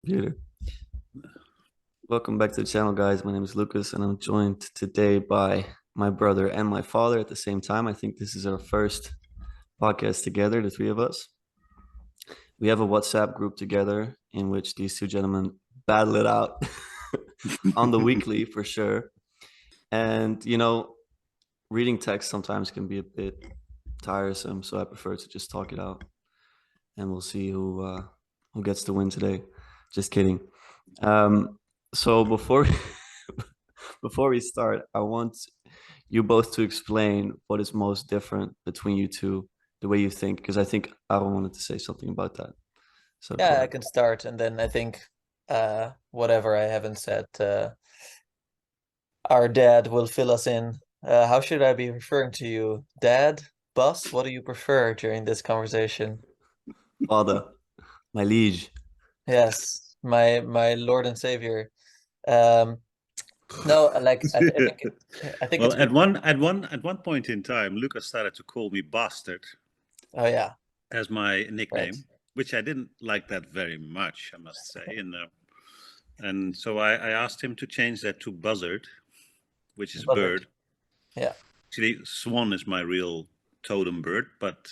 Computer. Welcome back to the channel, guys. My name is Lucas, and I'm joined today by my brother and my father at the same time. I think this is our first podcast together, the three of us. We have a WhatsApp group together in which these two gentlemen battle it out on the weekly for sure. And reading text sometimes can be a bit tiresome, so I prefer to just talk it out, and we'll see who gets the win today. Just kidding. So before we start, I want you both to explain what is most different between you two, the way you think, because I think Aaron wanted to say something about that. So go Yeah, I ahead. can start, and then I think whatever I haven't said, our dad will fill us in. How should I be referring to you? Dad? Bus? What do you prefer during this conversation? Father, my liege. Yes, my Lord and Savior. Um, no, like I Yeah. think I think Well, it's good. at one point in time, Lucas started to call me bastard Oh yeah, as my right. nickname, which I didn't like that very much, I must say. And so I asked him to change that to buzzard, which is Buzzard. bird. Yeah, Actually, swan is my real totem bird, but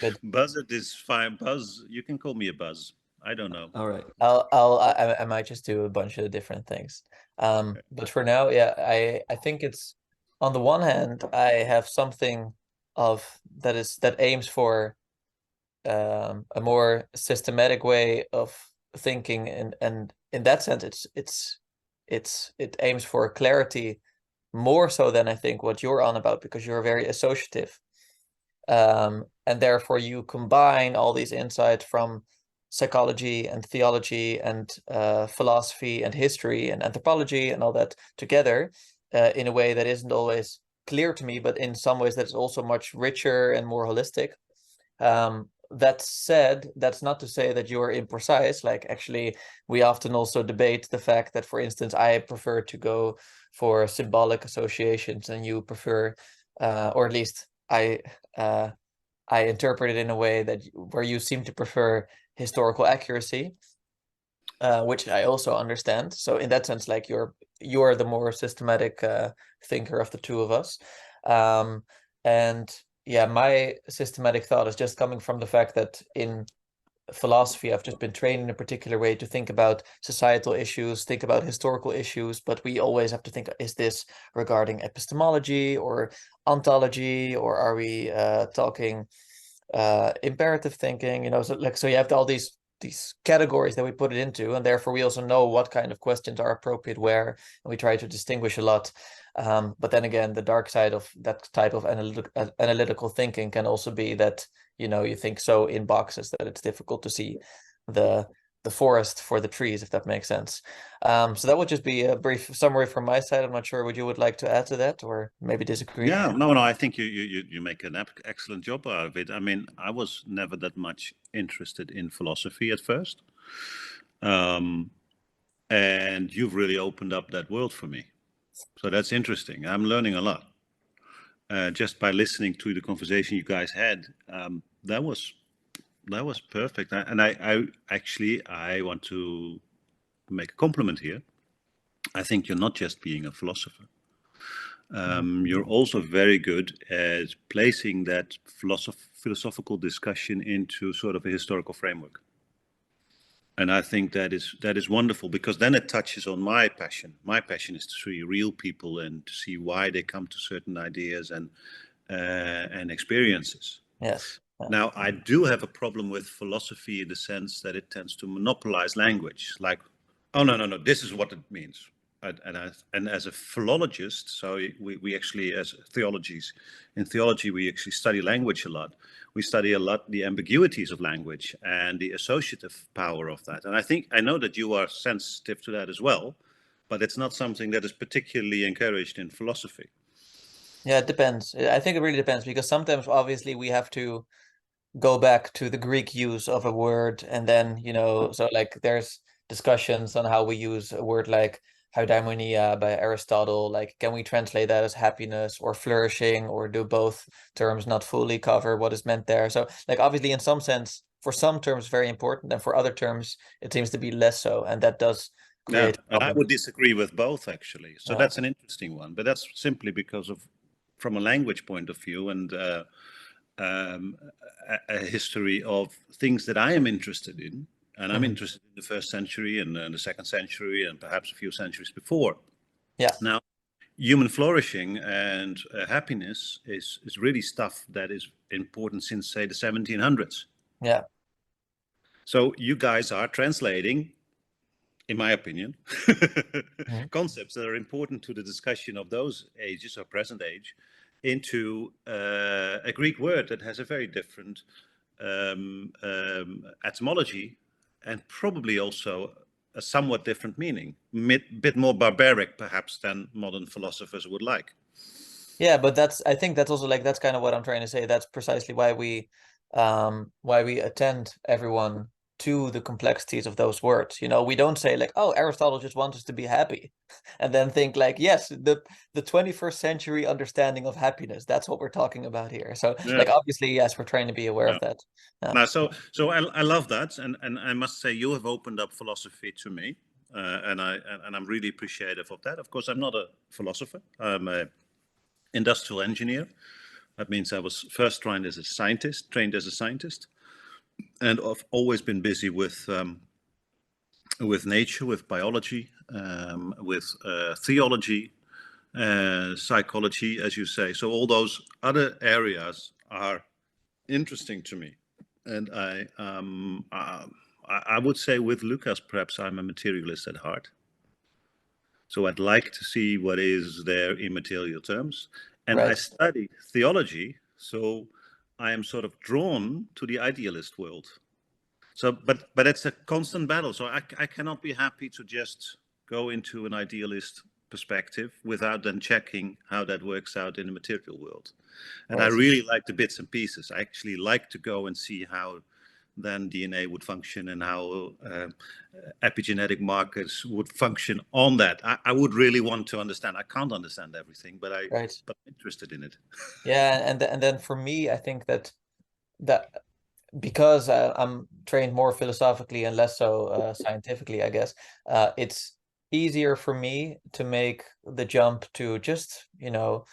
good. buzzard is fine. Buzz, you can call me a buzz. I don't know. All right. I might just do a bunch of different things. But for now, yeah, I think it's on the one hand, I have something of that aims for a more systematic way of thinking, and in that sense, it aims for clarity more so than I think what you're on about because you're very associative. And therefore you combine all these insights from psychology and theology and philosophy and history and anthropology and all that together in a way that isn't always clear to me, but in some ways that's also much richer and more holistic. That said, that's not to say that you're imprecise. Like, actually, we often also debate the fact that, for instance, I prefer to go for symbolic associations and you prefer, or at least uh, I interpret it in a way that where you seem to prefer historical accuracy, which I also understand. So in that sense, like you're the more systematic thinker of the two of us. Um, and yeah, my systematic thought is just coming from the fact that in philosophy, I've just been trained in a particular way to think about societal issues, think about historical issues, but we always have to think, is this regarding epistemology or ontology, or are we talking imperative thinking, so you have all these categories that we put it into, and therefore we also know what kind of questions are appropriate where, and we try to distinguish a lot. But then again, the dark side of that type of analytical thinking can also be that you think so in boxes that it's difficult to see the the forest for the trees, if that makes sense. So that would just be a brief summary from my side. I'm not sure what you would like to add to that, or maybe disagree. Yeah, no, I think you make an excellent job out of it. I mean, I was never that much interested in philosophy at first, um, and you've really opened up that world for me. So that's interesting. I'm learning a lot just by listening to the conversation you guys had. That was perfect, and I actually I want to make a compliment here. I think you're not just being a philosopher. You're also very good at placing that philosophical discussion into sort of a historical framework. And I think that is wonderful because then it touches on my passion. My passion is to see real people and to see why they come to certain ideas and experiences. Yes. Yeah. Now, I do have a problem with philosophy in the sense that it tends to monopolize language. Like, oh no, no, no, this is what it means. And as a philologist, so we actually, as theologies, in theology, we actually study language a lot. We study a lot the ambiguities of language and the associative power of that. And I know that you are sensitive to that as well, but it's not something that is particularly encouraged in philosophy. Yeah, it depends. I think it really depends because sometimes obviously we have to go back to the Greek use of a word, and then, so like there's discussions on how we use a word like eudaimonia by Aristotle. Like, can we translate that as happiness or flourishing, or do both terms not fully cover what is meant there? So like obviously in some sense for some terms very important, and for other terms it seems to be less so, and that does create and I would problems. disagree with both, actually. So Yeah. that's an interesting one, but that's simply because of, from a language point of view, and um, a history of things that I am interested in. And I'm interested in the first century and the second century and perhaps a few centuries before. Yeah. Now, human flourishing and happiness is really stuff that is important since, say, the 1700s. Yeah. So you guys are translating, in my opinion, concepts that are important to the discussion of those ages or present age into a Greek word that has a very different etymology and probably also a somewhat different meaning, bit more barbaric perhaps than modern philosophers would like. Yeah, but I think that's also like, that's kind of what I'm trying to say. That's precisely why we attend everyone to the complexities of those words. You know, we don't say like, oh, Aristotle just wants us to be happy, and then think like, yes, the 21st century understanding of happiness, that's what we're talking about here. So Yeah. like, obviously, yes, we're trying to be aware of that. Yeah. Now, so I love that, and I must say you have opened up philosophy to me, and I'm really appreciative of that. Of course, I'm not a philosopher. I'm a industrial engineer. That means I was first trained as a scientist, and I've always been busy with nature, with biology, with theology, psychology, as you say. So all those other areas are interesting to me, and I would say with Lucas, perhaps I'm a materialist at heart. So I'd like to see what is there in material terms. And I study theology, so I am sort of drawn to the idealist world. So, but it's a constant battle. So I cannot be happy to just go into an idealist perspective without then checking how that works out in the material world. And I really like the bits and pieces. I actually like to go and see how then DNA would function and how epigenetic markers would function on that. I would really want to understand. I can't understand everything, but I'm interested in it. Yeah, and then for me, I think that because I'm trained more philosophically and less so scientifically, I guess, it's easier for me to make the jump to just, you know,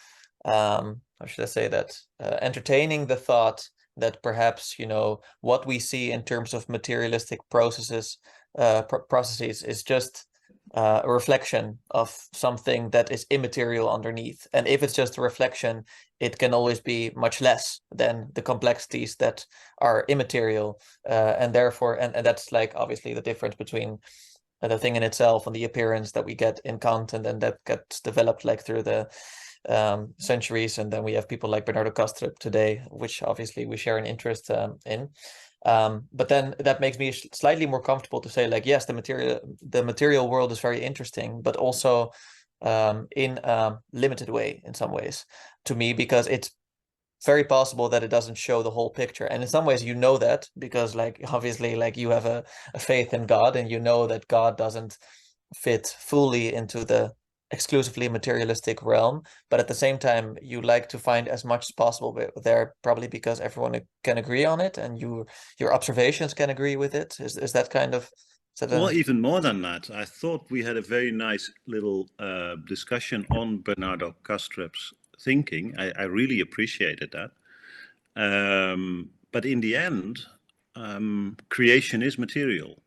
how should I say that, entertaining the thought that perhaps, you know, what we see in terms of materialistic processes is just a reflection of something that is immaterial underneath. And if it's just a reflection, it can always be much less than the complexities that are immaterial. And therefore, and that's like obviously the difference between the thing in itself and the appearance that we get in Kant, and then that gets developed like through the centuries. And then we have people like Bernardo Kastrup today, which obviously we share an interest in. But then that makes me slightly more comfortable to say like, yes, the material world is very interesting, but also in a limited way in some ways to me, because it's very possible that it doesn't show the whole picture. And in some ways, you know that because like obviously like you have a faith in God, and you know that God doesn't fit fully into the exclusively materialistic realm, but at the same time you like to find as much as possible there, probably because everyone can agree on it and your observations can agree with it. Is that kind of well, even more than that, I thought we had a very nice little discussion on Bernardo Kastrup's thinking. I really appreciated that. But in the end, creation is material.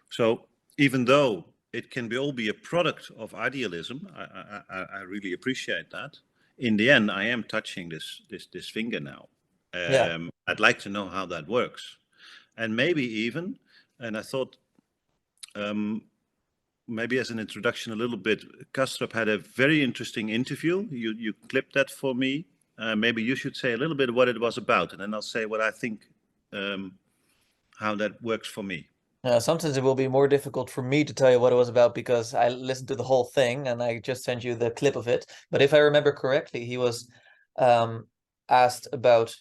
So even though it can all be a product of idealism, I really appreciate that. In the end, I am touching this finger now. I'd like to know how that works, and maybe even. And I thought, maybe as an introduction a little bit, Kastrup had a very interesting interview. You clipped that for me. Maybe you should say a little bit what it was about, and then I'll say what I think, how that works for me. Sometimes it will be more difficult for me to tell you what it was about because I listened to the whole thing and I just sent you the clip of it. But if I remember correctly, he was asked about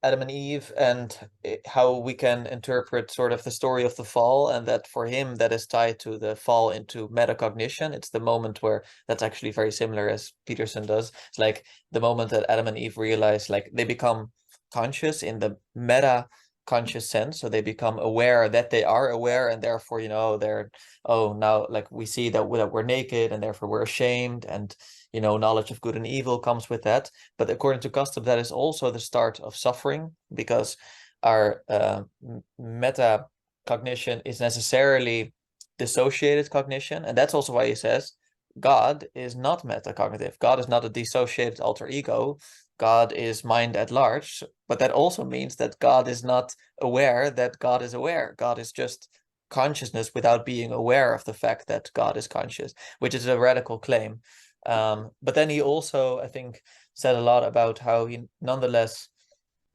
Adam and Eve and how we can interpret sort of the story of the fall, and that for him that is tied to the fall into metacognition. It's the moment where that's actually very similar as Peterson does. It's like the moment that Adam and Eve realize like they become conscious in the meta conscious sense. So they become aware that they are aware, and therefore, they're, oh, now like we see that we're naked and therefore we're ashamed, and knowledge of good and evil comes with that. But according to custom, that is also the start of suffering, because our meta cognition is necessarily dissociated cognition. And that's also why he says God is not metacognitive. God is not a dissociated alter ego. God is mind at large. But that also means that God is not aware that God is aware. God is just consciousness without being aware of the fact that God is conscious, which is a radical claim. But then he also, I think, said a lot about how he nonetheless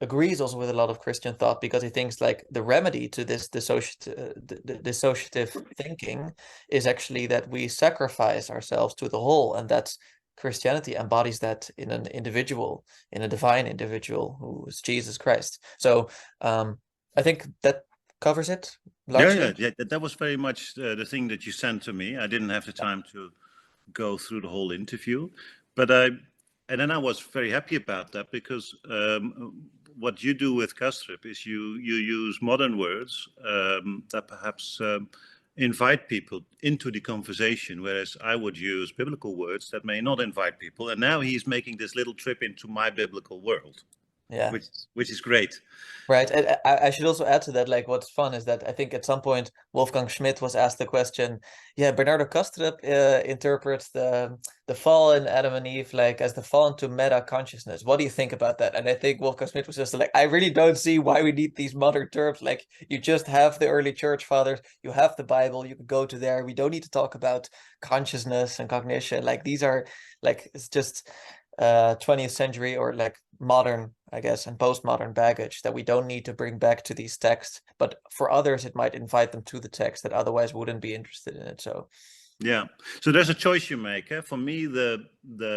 agrees also with a lot of Christian thought, because he thinks like the remedy to this dissociative thinking is actually that we sacrifice ourselves to the whole, and that's Christianity embodies that in an individual, in a divine individual who is Jesus Christ. So I think that covers it largely. Yeah. That was very much the thing that you sent to me. I didn't have the time to go through the whole interview, but and then I was very happy about that, because what you do with Kastrup is you use modern words that perhaps invite people into the conversation, whereas I would use biblical words that may not invite people. And now he's making this little trip into my biblical world, Yeah. which is great. Right. And I should also add to that, like, what's fun is that I think at some point Wolfgang Schmidt was asked the question, yeah, Bernardo Kastrup interprets the fall in Adam and Eve like as the fall into meta consciousness. What do you think about that? And I think Wolfgang Schmidt was just like, I really don't see why we need these modern terms. Like, you just have the early church fathers, you have the Bible, you can go to there. We don't need to talk about consciousness and cognition. Like, these are like, it's just 20th century or like modern, I guess, and postmodern baggage that we don't need to bring back to these texts. But for others, it might invite them to the text that otherwise wouldn't be interested in it. So yeah, so there's a choice you make. For me, the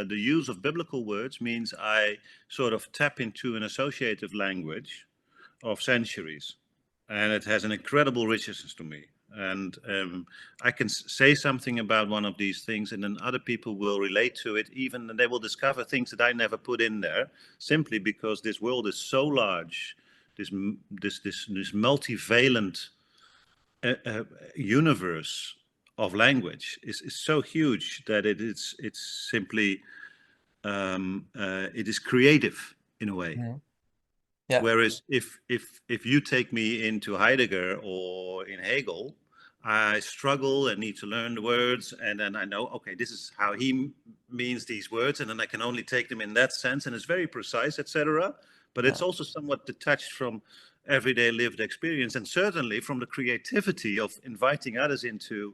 use of biblical words means I sort of tap into an associative language of centuries, and it has an incredible richness to me. And I can say something about one of these things, and then other people will relate to it, even, and they will discover things that I never put in there, simply because this world is so large, this multivalent universe of language is so huge that it's simply it is creative in a way. mm-hmm. Yeah. Whereas if you take me into Heidegger or in Hegel, I struggle and need to learn the words, and then I know, okay, this is how he means these words, and then I can only take them in that sense, and it's very precise, etc. But it's also somewhat detached from everyday lived experience, and certainly from the creativity of inviting others into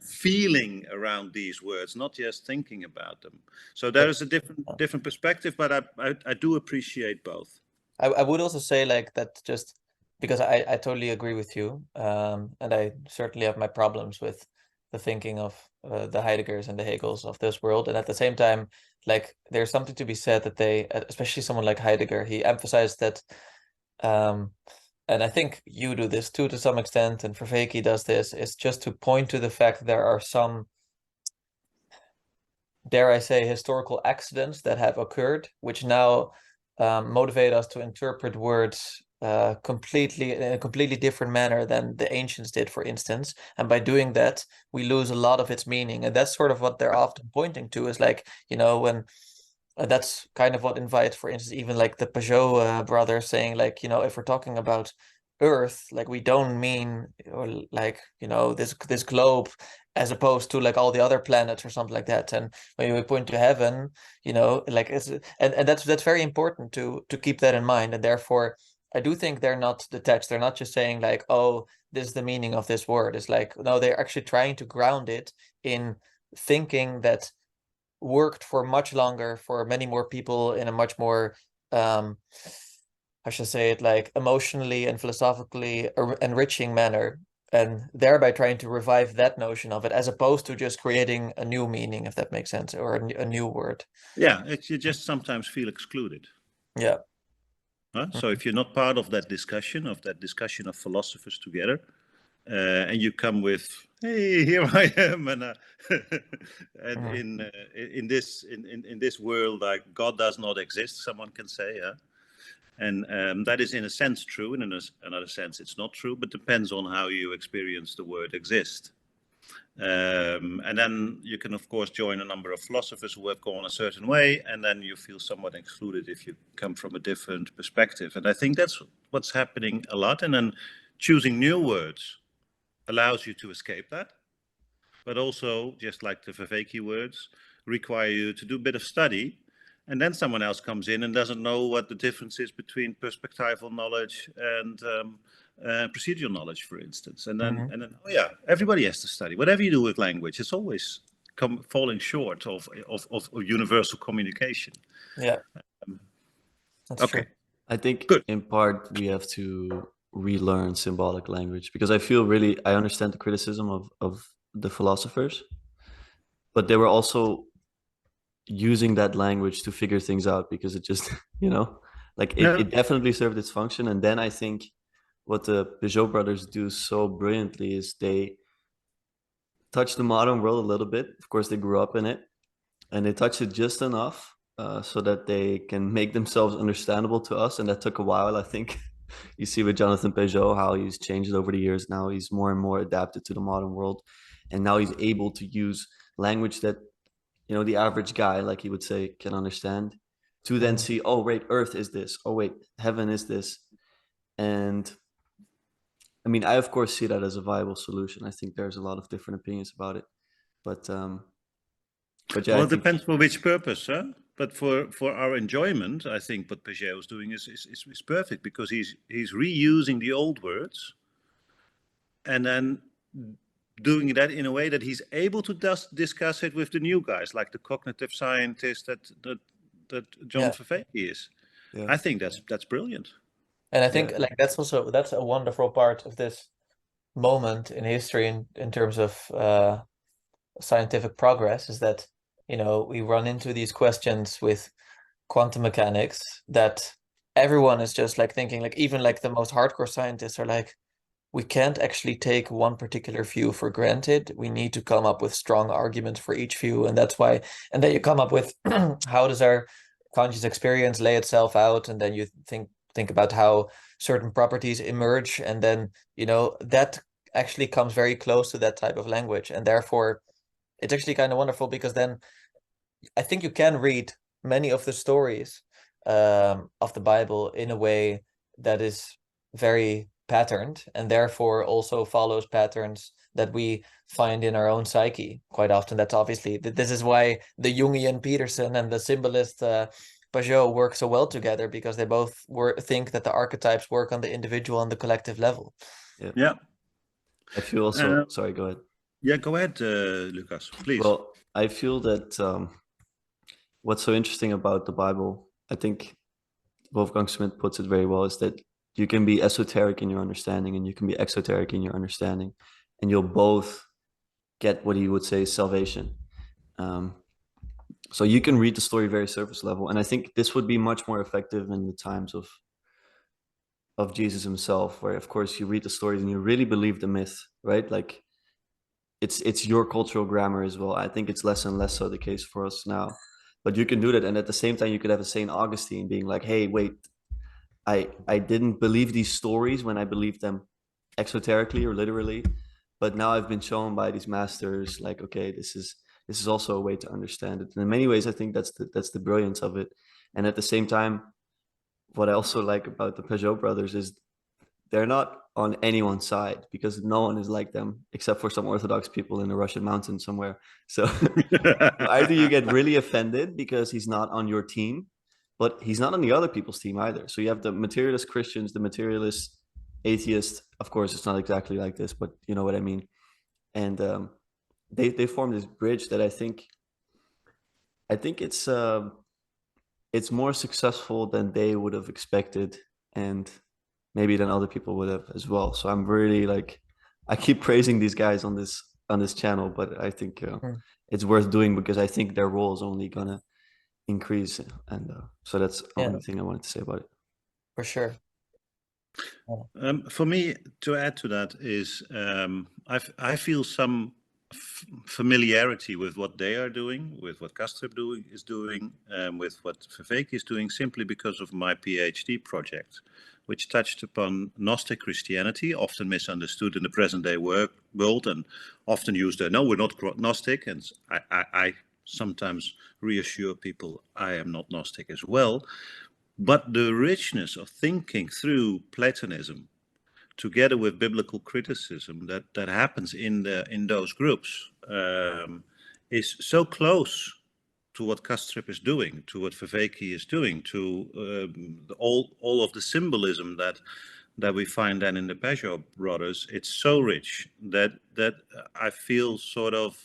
feeling around these words, not just thinking about them. So there is a different perspective, but I do appreciate both. I would also say like that, just because I totally agree with you, and I certainly have my problems with the thinking of the Heideggers and the Hegels of this world. And at the same time, like, there's something to be said that they, especially someone like Heidegger, he emphasized that, and I think you do this too to some extent, and Vervaeke does this, is just to point to the fact that there are some, dare I say, historical accidents that have occurred, which now motivate us to interpret words completely in a completely different manner than the ancients did, for instance. And by doing that, we lose a lot of its meaning. And that's sort of what they're often pointing to, is like, when that's kind of what invites, for instance, even like the Peugeot brothers saying, like, if we're talking about Earth, like, we don't mean, or like, this globe, as opposed to like all the other planets or something like that. And when we point to heaven, like, it's, and that's very important to keep that in mind. And therefore, I do think they're not detached. They're not just saying like, oh, this is the meaning of this word. It's like, no, they're actually trying to ground it in thinking that worked for much longer, for many more people, in a much more I should say it, like, emotionally and philosophically enriching manner, and thereby trying to revive that notion of it, as opposed to just creating a new meaning, if that makes sense, or a new word. Yeah, you just sometimes feel excluded. Yeah. So if you're not part of that discussion of philosophers together, and you come with, hey, here I am, and in this world, like, God does not exist, someone can say, And that is in a sense true, and in another sense it's not true, but depends on how you experience the word exist. And then you can, of course, join a number of philosophers who have gone a certain way, and then you feel somewhat excluded if you come from a different perspective. And I think that's what's happening a lot. And then choosing new words allows you to escape that, but also, just like the Viveki words, require you to do a bit of study. And then someone else comes in and doesn't know what the difference is between perspectival knowledge and procedural knowledge, for instance. And then, oh yeah, everybody has to study. Whatever you do with language, it's always falling short of universal communication. Yeah, that's Okay, true. I think good. in part we have to relearn symbolic language because I feel really I understand the criticism of the philosophers, but they were also using that language to figure things out because it just, like Yeah. it definitely served its function. And then I think what the Peugeot brothers do so brilliantly is they touch the modern world a little bit. Of course, they grew up in it, and they touch it just enough so that they can make themselves understandable to us. And that took a while, I think. You see with Jonathan Peugeot how he's changed over the years. Now he's more and more adapted to the modern world, and now he's able to use language that the average guy, like he would say, can understand, to then see, oh wait, earth is this, oh wait, heaven is this. And I mean, I of course see that as a viable solution. I think there's a lot of different opinions about it, but yeah, Well, I it think depends for which purpose, huh? But for our enjoyment, I think what Peugeot is doing is perfect, because he's reusing the old words and then doing that in a way that he's able to discuss it with the new guys, like the cognitive scientist that John Vervaeke is. yeah. I think that's brilliant. And I think like that's a wonderful part of this moment in history in terms of scientific progress, is that we run into these questions with quantum mechanics that everyone is just like thinking, like even like the most hardcore scientists are like, we can't actually take one particular view for granted. We need to come up with strong arguments for each view. And that's why, and then you come up with how does our conscious experience lay itself out? And then you think about how certain properties emerge. And then, that actually comes very close to that type of language. And therefore, it's actually kind of wonderful, because then I think you can read many of the stories of the Bible in a way that is very patterned, and therefore also follows patterns that we find in our own psyche quite often. That's obviously, this is why the Jungian Peterson and the symbolist Peugeot work so well together, because they both think that the archetypes work on the individual and the collective level. Yeah. I feel also, sorry, go ahead. Yeah, go ahead, Lucas, please. Well, I feel that what's so interesting about the Bible, I think Wolfgang Schmidt puts it very well, is that you can be esoteric in your understanding and you can be exoteric in your understanding, and you'll both get what he would say salvation. So you can read the story very surface level, and I think this would be much more effective in the times of Jesus himself, where of course you read the stories and you really believe the myth, right? Like it's your cultural grammar as well. I think it's less and less so the case for us now, but you can do that. And at the same time, you could have a Saint Augustine being like, hey, wait, I didn't believe these stories when I believed them exoterically or literally, but now I've been shown by these masters, like, okay, this is also a way to understand it. And in many ways, I think that's the brilliance of it. And at the same time, what I also like about the Peugeot brothers is they're not on anyone's side, because no one is like them except for some Orthodox people in the Russian mountains somewhere. So either you get really offended because he's not on your team, but he's not on the other people's team either. So you have the materialist Christians, the materialist atheists. Of course, it's not exactly like this, but you know what I mean. And they form this bridge that I think it's more successful than they would have expected, and maybe than other people would have as well. So I'm really like, I keep praising these guys on this channel, but I think it's worth doing because I think their role is only gonna increase, and so that's the only thing I wanted to say about it. For sure. For me, to add to that is, I feel some familiarity with what they are doing, with what Kastrup is doing, with what Vervaeke is doing, simply because of my PhD project, which touched upon Gnostic Christianity, often misunderstood in the present-day world, and often used no, we're not Gnostic, and I sometimes reassure people I am not Gnostic as well, but the richness of thinking through Platonism, together with biblical criticism that happens in those groups, is so close to what Kastrup is doing, to what Vervaeke is doing, to all of the symbolism that we find then in the Peugeot brothers. It's so rich that I feel sort of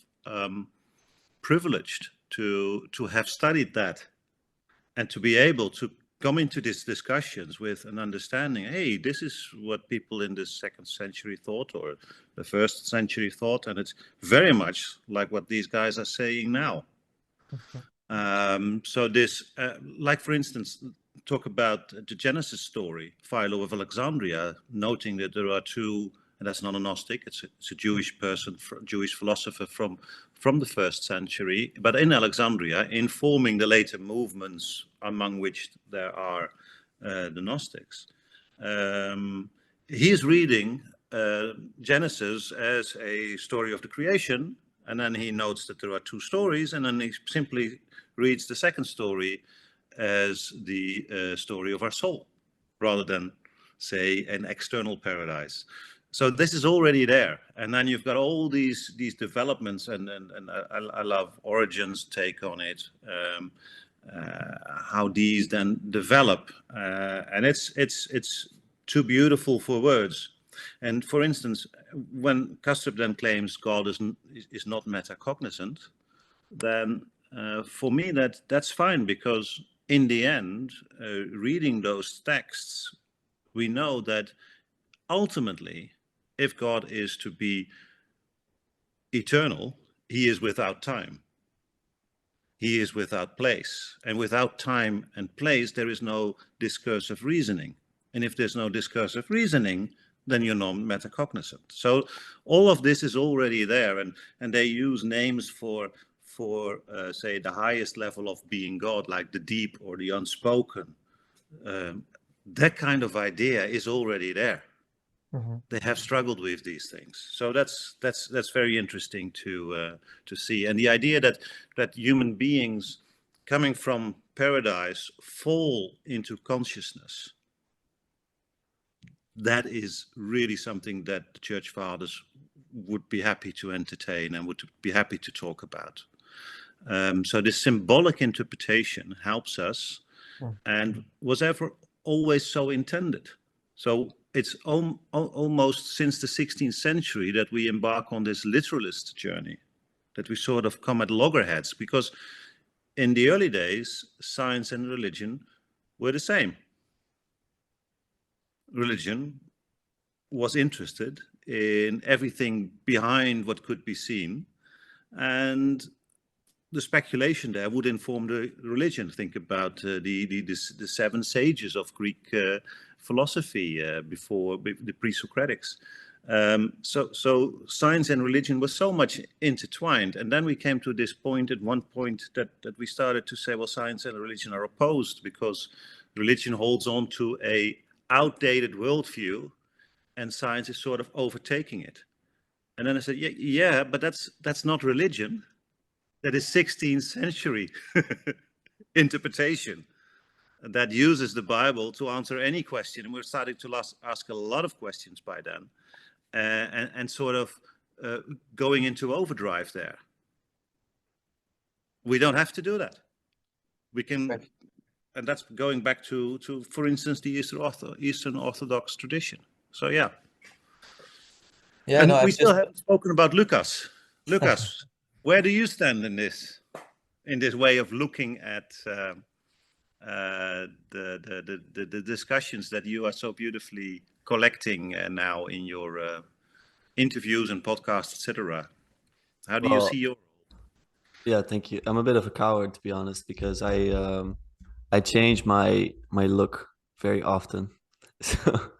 privileged to have studied that, and to be able to come into these discussions with an understanding, hey, this is what people in the 2nd century thought, or the 1st century thought, and it's very much like what these guys are saying now. So this, like for instance, talk about the Genesis story, Philo of Alexandria, noting that there are two, and that's not a Gnostic, it's a Jewish person, Jewish philosopher from the 1st century, but in Alexandria, informing the later movements, among which there are the Gnostics. He is reading Genesis as a story of the creation, and then he notes that there are two stories, and then he simply reads the second story as the story of our soul, rather than, say, an external paradise. So this is already there, and then you've got all these developments, and I love Origen's take on it, how these then develop, and it's too beautiful for words. And for instance, when Kastrup then claims God is not metacognizant, then for me that's fine, because in the end, reading those texts, we know that ultimately, if God is to be eternal, he is without time. He is without place. And without time and place, there is no discursive reasoning. And if there's no discursive reasoning, then you're not metacognizant. So all of this is already there, and they use names for say, the highest level of being God, like the deep or the unspoken. That kind of idea is already there. Mm-hmm. They have struggled with these things, so that's very interesting to see. And the idea that human beings coming from paradise fall into consciousness, that is really something that the church fathers would be happy to entertain and would be happy to talk about. So this symbolic interpretation helps us, and was ever always so intended. So it's almost since the 16th century that we embark on this literalist journey, that we sort of come at loggerheads, because in the early days, science and religion were the same. Religion was interested in everything behind what could be seen, and the speculation there would inform the religion. Think about the 7 sages of Greek philosophy before the pre-Socratics. So science and religion were so much intertwined, and then we came to this point at one point that we started to say, well, science and religion are opposed, because religion holds on to a outdated worldview, and science is sort of overtaking it. And then I said, yeah, but that's not religion. That is 16th century interpretation that uses the Bible to answer any question. And we're starting to ask a lot of questions by then, and sort of going into overdrive there. We don't have to do that. We can, and that's going back to for instance, the Eastern Orthodox tradition. So yeah. Yeah, and we still haven't spoken about Lucas. Lucas. Where do you stand in this way of looking at the discussions that you are so beautifully collecting now in your interviews and podcasts, etc.? How do you see your role? Yeah, thank you. I'm a bit of a coward, to be honest, because I change my look very often. So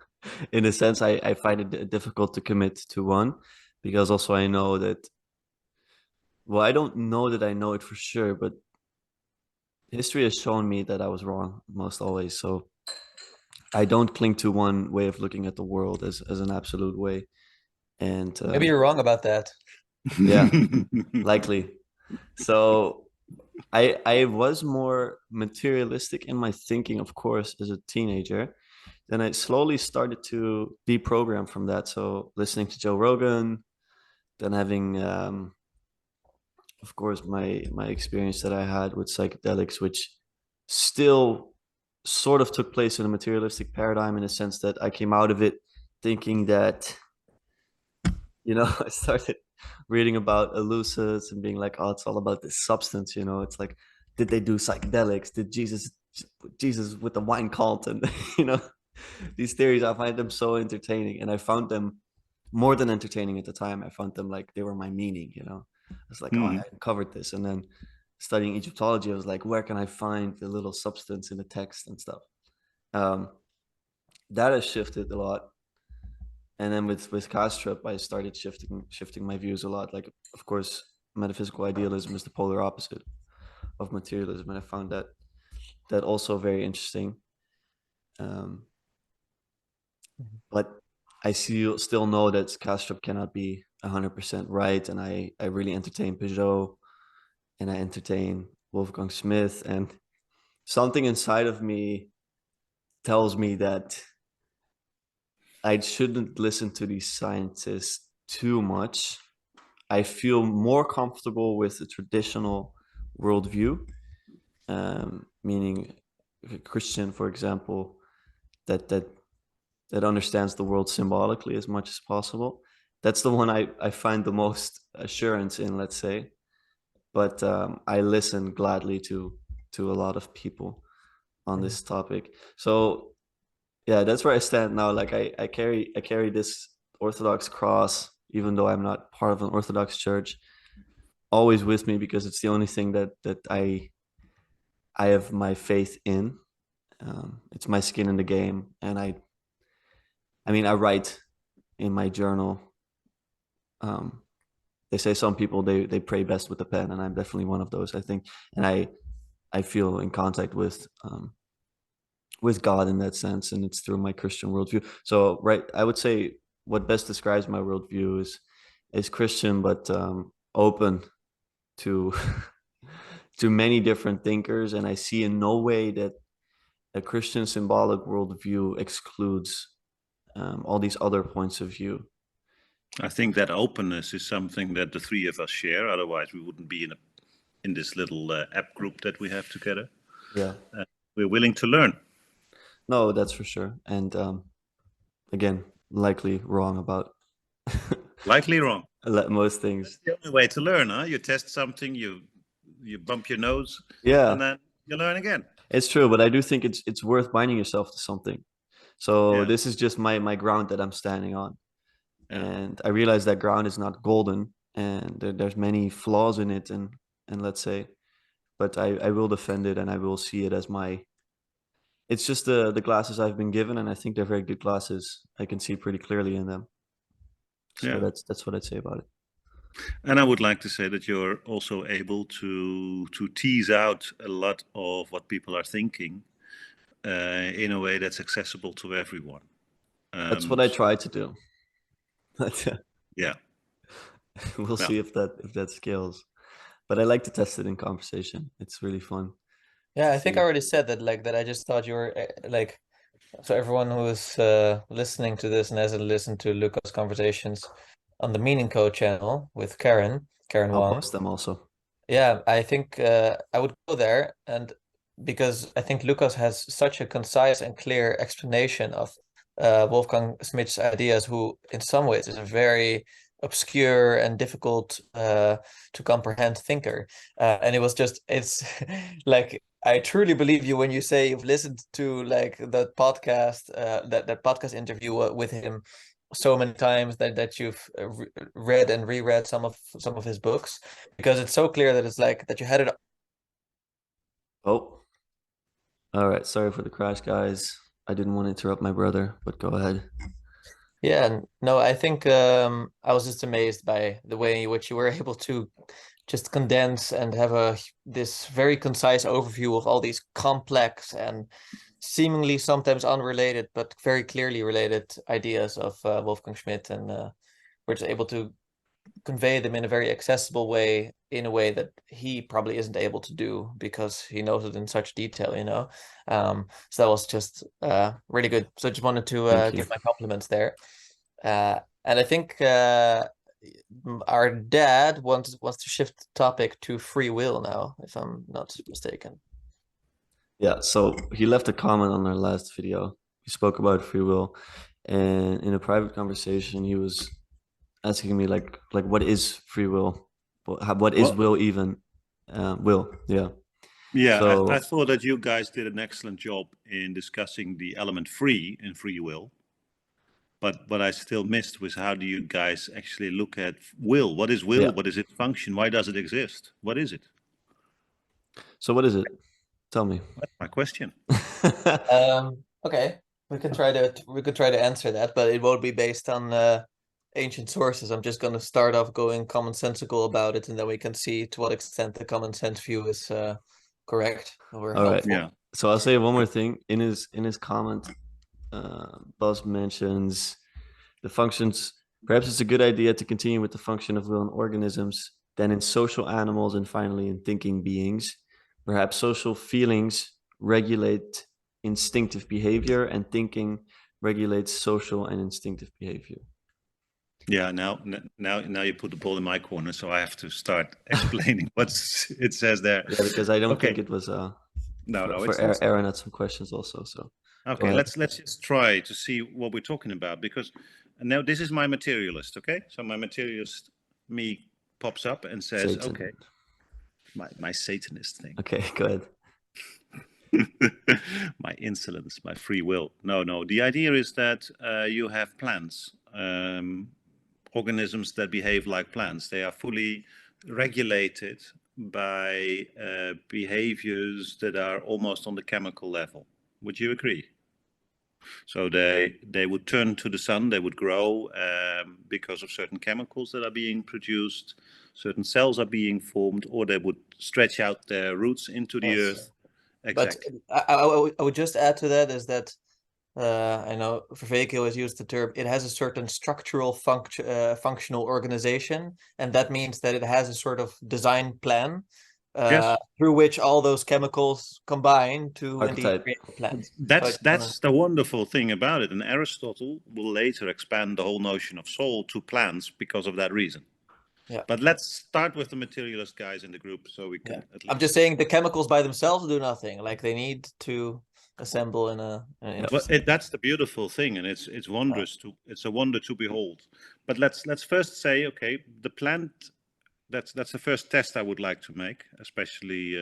in a sense, I find it difficult to commit to one, because also I know that well, I don't know that I know it for sure, but history has shown me that I was wrong most always. So I don't cling to one way of looking at the world as an absolute way. And Maybe you're wrong about that. yeah, likely. So I was more materialistic in my thinking, of course, as a teenager. Then I slowly started to deprogram from that. So listening to Joe Rogan, then having of course my experience that I had with psychedelics, which still sort of took place in a materialistic paradigm in a sense that I came out of it thinking that, I started reading about elucids and being like, oh, it's all about this substance, it's like, did they do psychedelics? Did Jesus with the wine cult? And these theories, I find them so entertaining, and I found them more than entertaining at the time. I found them like they were my meaning. I was like, oh, I uncovered this. And then studying Egyptology, I was like, where can I find the little substance in the text and stuff? um, that has shifted a lot. And then with Kastrup, I started shifting my views a lot. Like, of course, metaphysical idealism is the polar opposite of materialism, and I found that also very interesting. um, but I still know that Kastrup cannot be 100% right, and I really entertain Peugeot, and I entertain Wolfgang Smith, and something inside of me tells me that I shouldn't listen to these scientists too much. I feel more comfortable with the traditional worldview, meaning Christian, for example, that understands the world symbolically as much as possible. That's the one I find the most assurance in, let's say. But I listen gladly to a lot of people on this topic. So yeah, that's where I stand now. Like I carry this Orthodox cross, even though I'm not part of an Orthodox church, always with me, because it's the only thing that I have my faith in. It's my skin in the game, and I mean I write in my journal. Um, they say some people they pray best with a pen, and I'm definitely one of those, I think. And I feel in contact with God in that sense, and it's through my Christian worldview. So right, I would say what best describes my worldview is Christian, but open to to many different thinkers, and I see in no way that a Christian symbolic worldview excludes all these other points of view. I think that openness is something that the three of us share. Otherwise, we wouldn't be in this little app group that we have together. Yeah. We're willing to learn. No, that's for sure. And again, likely wrong about Likely wrong. most things. That's the only way to learn, huh? You test something, you bump your nose, Yeah, and then you learn again. it's true, but I do think it's worth binding yourself to something. So Yeah. this is just my ground that I'm standing on. Yeah. And I realize that ground is not golden, and there's many flaws in it, and let's say, but I will defend it, and I will see it as my. It's just the glasses I've been given, and I think they're very good glasses. I can see pretty clearly in them. So Yeah. that's what I'd say about it. And I would like to say that you're also able to tease out a lot of what people are thinking in a way that's accessible to everyone. That's what I try to do. Yeah. We'll see if that scales. But I like to test it in conversation. It's really fun. Yeah, I think I already said that, like, that I just thought you were like, so everyone who is listening to this and hasn't listened to Luca's conversations on the Meaning Code channel with Karen I'll Wong. post them also. Yeah, I think I would go there, and because I think Lucas has such a concise and clear explanation of Wolfgang Schmidt's ideas, who in some ways is a very obscure and difficult to comprehend thinker. And it's like, I truly believe you when you say you've listened to like that podcast, that podcast interview with him so many times, that you've read and reread some of his books, because it's so clear that it's like that you had it. Oh, all right. Sorry for the crash, guys. I didn't want to interrupt my brother, but go ahead. Yeah, no, I think I was just amazed by the way in which you were able just condense and have this very concise overview of all these complex and seemingly sometimes unrelated but very clearly related ideas of Wolfgang Schmidt, and we're just able to convey them in a very accessible way, in a way that he probably isn't able to do because he knows it in such detail, you know. So that was just really good. So I just wanted to give my compliments there. And I think our dad wants to shift the topic to free will now, if I'm not mistaken. Yeah, so he left a comment on our last video. He spoke about free will, and in a private conversation, he was asking me like what is free will? What is will even? Will, yeah. Yeah, So I thought that you guys did an excellent job in discussing the element free in free will. But what I still missed was, how do you guys actually look at will? What is will? yeah. What is its function? Why does it exist? What is it? So what is it? Tell me. That's my question. Okay, we could try to answer that, but it won't be based on ancient sources. I'm just going to start off going commonsensical about it, and then we can see to what extent the common sense view is correct or All right. helpful. Yeah. So I'll say one more thing. In his comment, Bas mentions the functions. Perhaps it's a good idea to continue with the function of will in organisms, then in social animals, and finally in thinking beings. Perhaps social feelings regulate instinctive behavior, and thinking regulates social and instinctive behavior. Yeah. Now you put the ball in my corner, so I have to start explaining what it says there. Yeah, because I don't Okay. think it was. It's Aaron had some questions also. So okay, let's just try to see what we're talking about, because now this is my materialist. Okay, so my materialist me pops up and says, Satan. okay, my Satanist thing. Okay, go ahead. My insolence, my free will. No. The idea is that you have plants, organisms that behave like plants. They are fully regulated by behaviors that are almost on the chemical level. Would you agree? So they would turn to the sun, they would grow because of certain chemicals that are being produced, certain cells are being formed, or they would stretch out their roots into the earth. Exactly. But I would just add to that is that I know Vervaeke always used the term, it has a certain structural functional organization, and that means that it has a sort of design plan through which all those chemicals combine to indeed create a plant. That's the wonderful thing about it, and Aristotle will later expand the whole notion of soul to plants because of that reason. Yeah. But let's start with the materialist guys in the group, so we can. Yeah. At least... I'm just saying the chemicals by themselves do nothing. Like they need to assemble in an interesting... That's the beautiful thing, and it's wondrous it's a wonder to behold. But let's first say, okay, the plant. That's the first test I would like to make, especially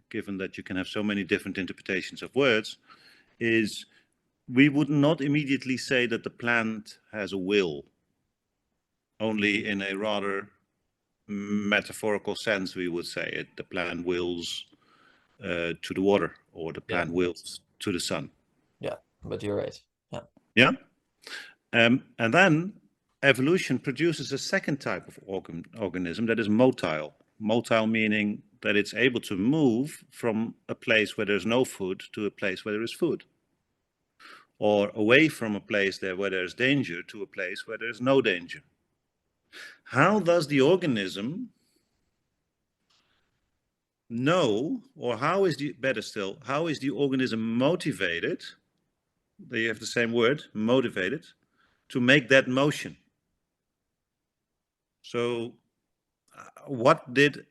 given that you can have so many different interpretations of words. Is we would not immediately say that the plant has a will. Only in a rather metaphorical sense, we would say it. The plant wills to the water, or the plant wills to the sun. Yeah, but you're right. Yeah. Yeah. And then evolution produces a second type of organism that is motile. Motile meaning that it's able to move from a place where there's no food to a place where there is food. Or away from a place where there's danger to a place where there's no danger. How does the organism know, or how is the organism motivated? There you have the same word, motivated, to make that motion. So what did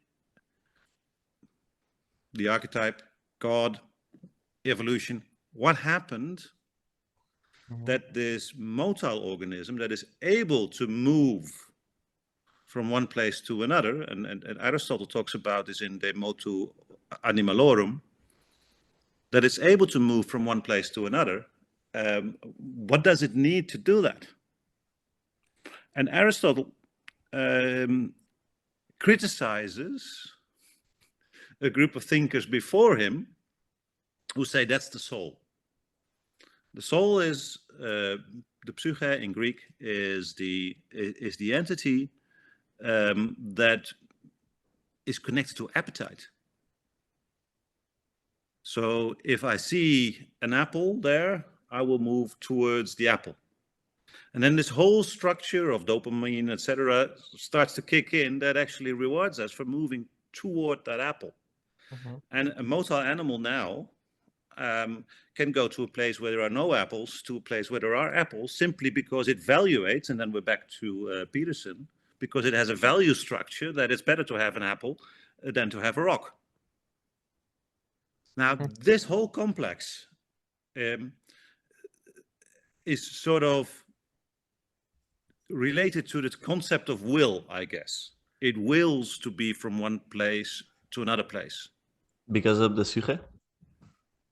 the archetype, God, evolution, what happened that this motile organism that is able to move from one place to another, and Aristotle talks about this in De Motu Animalorum, that it's able to move from one place to another, what does it need to do that? And Aristotle criticizes a group of thinkers before him who say that's the soul. The soul is, the psyche in Greek, is the entity that is connected to appetite. So if I see an apple there, I will move towards the apple. And then this whole structure of dopamine, etc., starts to kick in that actually rewards us for moving toward that apple. Mhm. And a motile animal now can go to a place where there are no apples to a place where there are apples simply because it evaluates, and then we're back to Peterson, because it has a value structure that it's better to have an apple than to have a rock. Now, this whole complex is sort of related to the concept of will, I guess. It wills to be from one place to another place. Because of the psyche?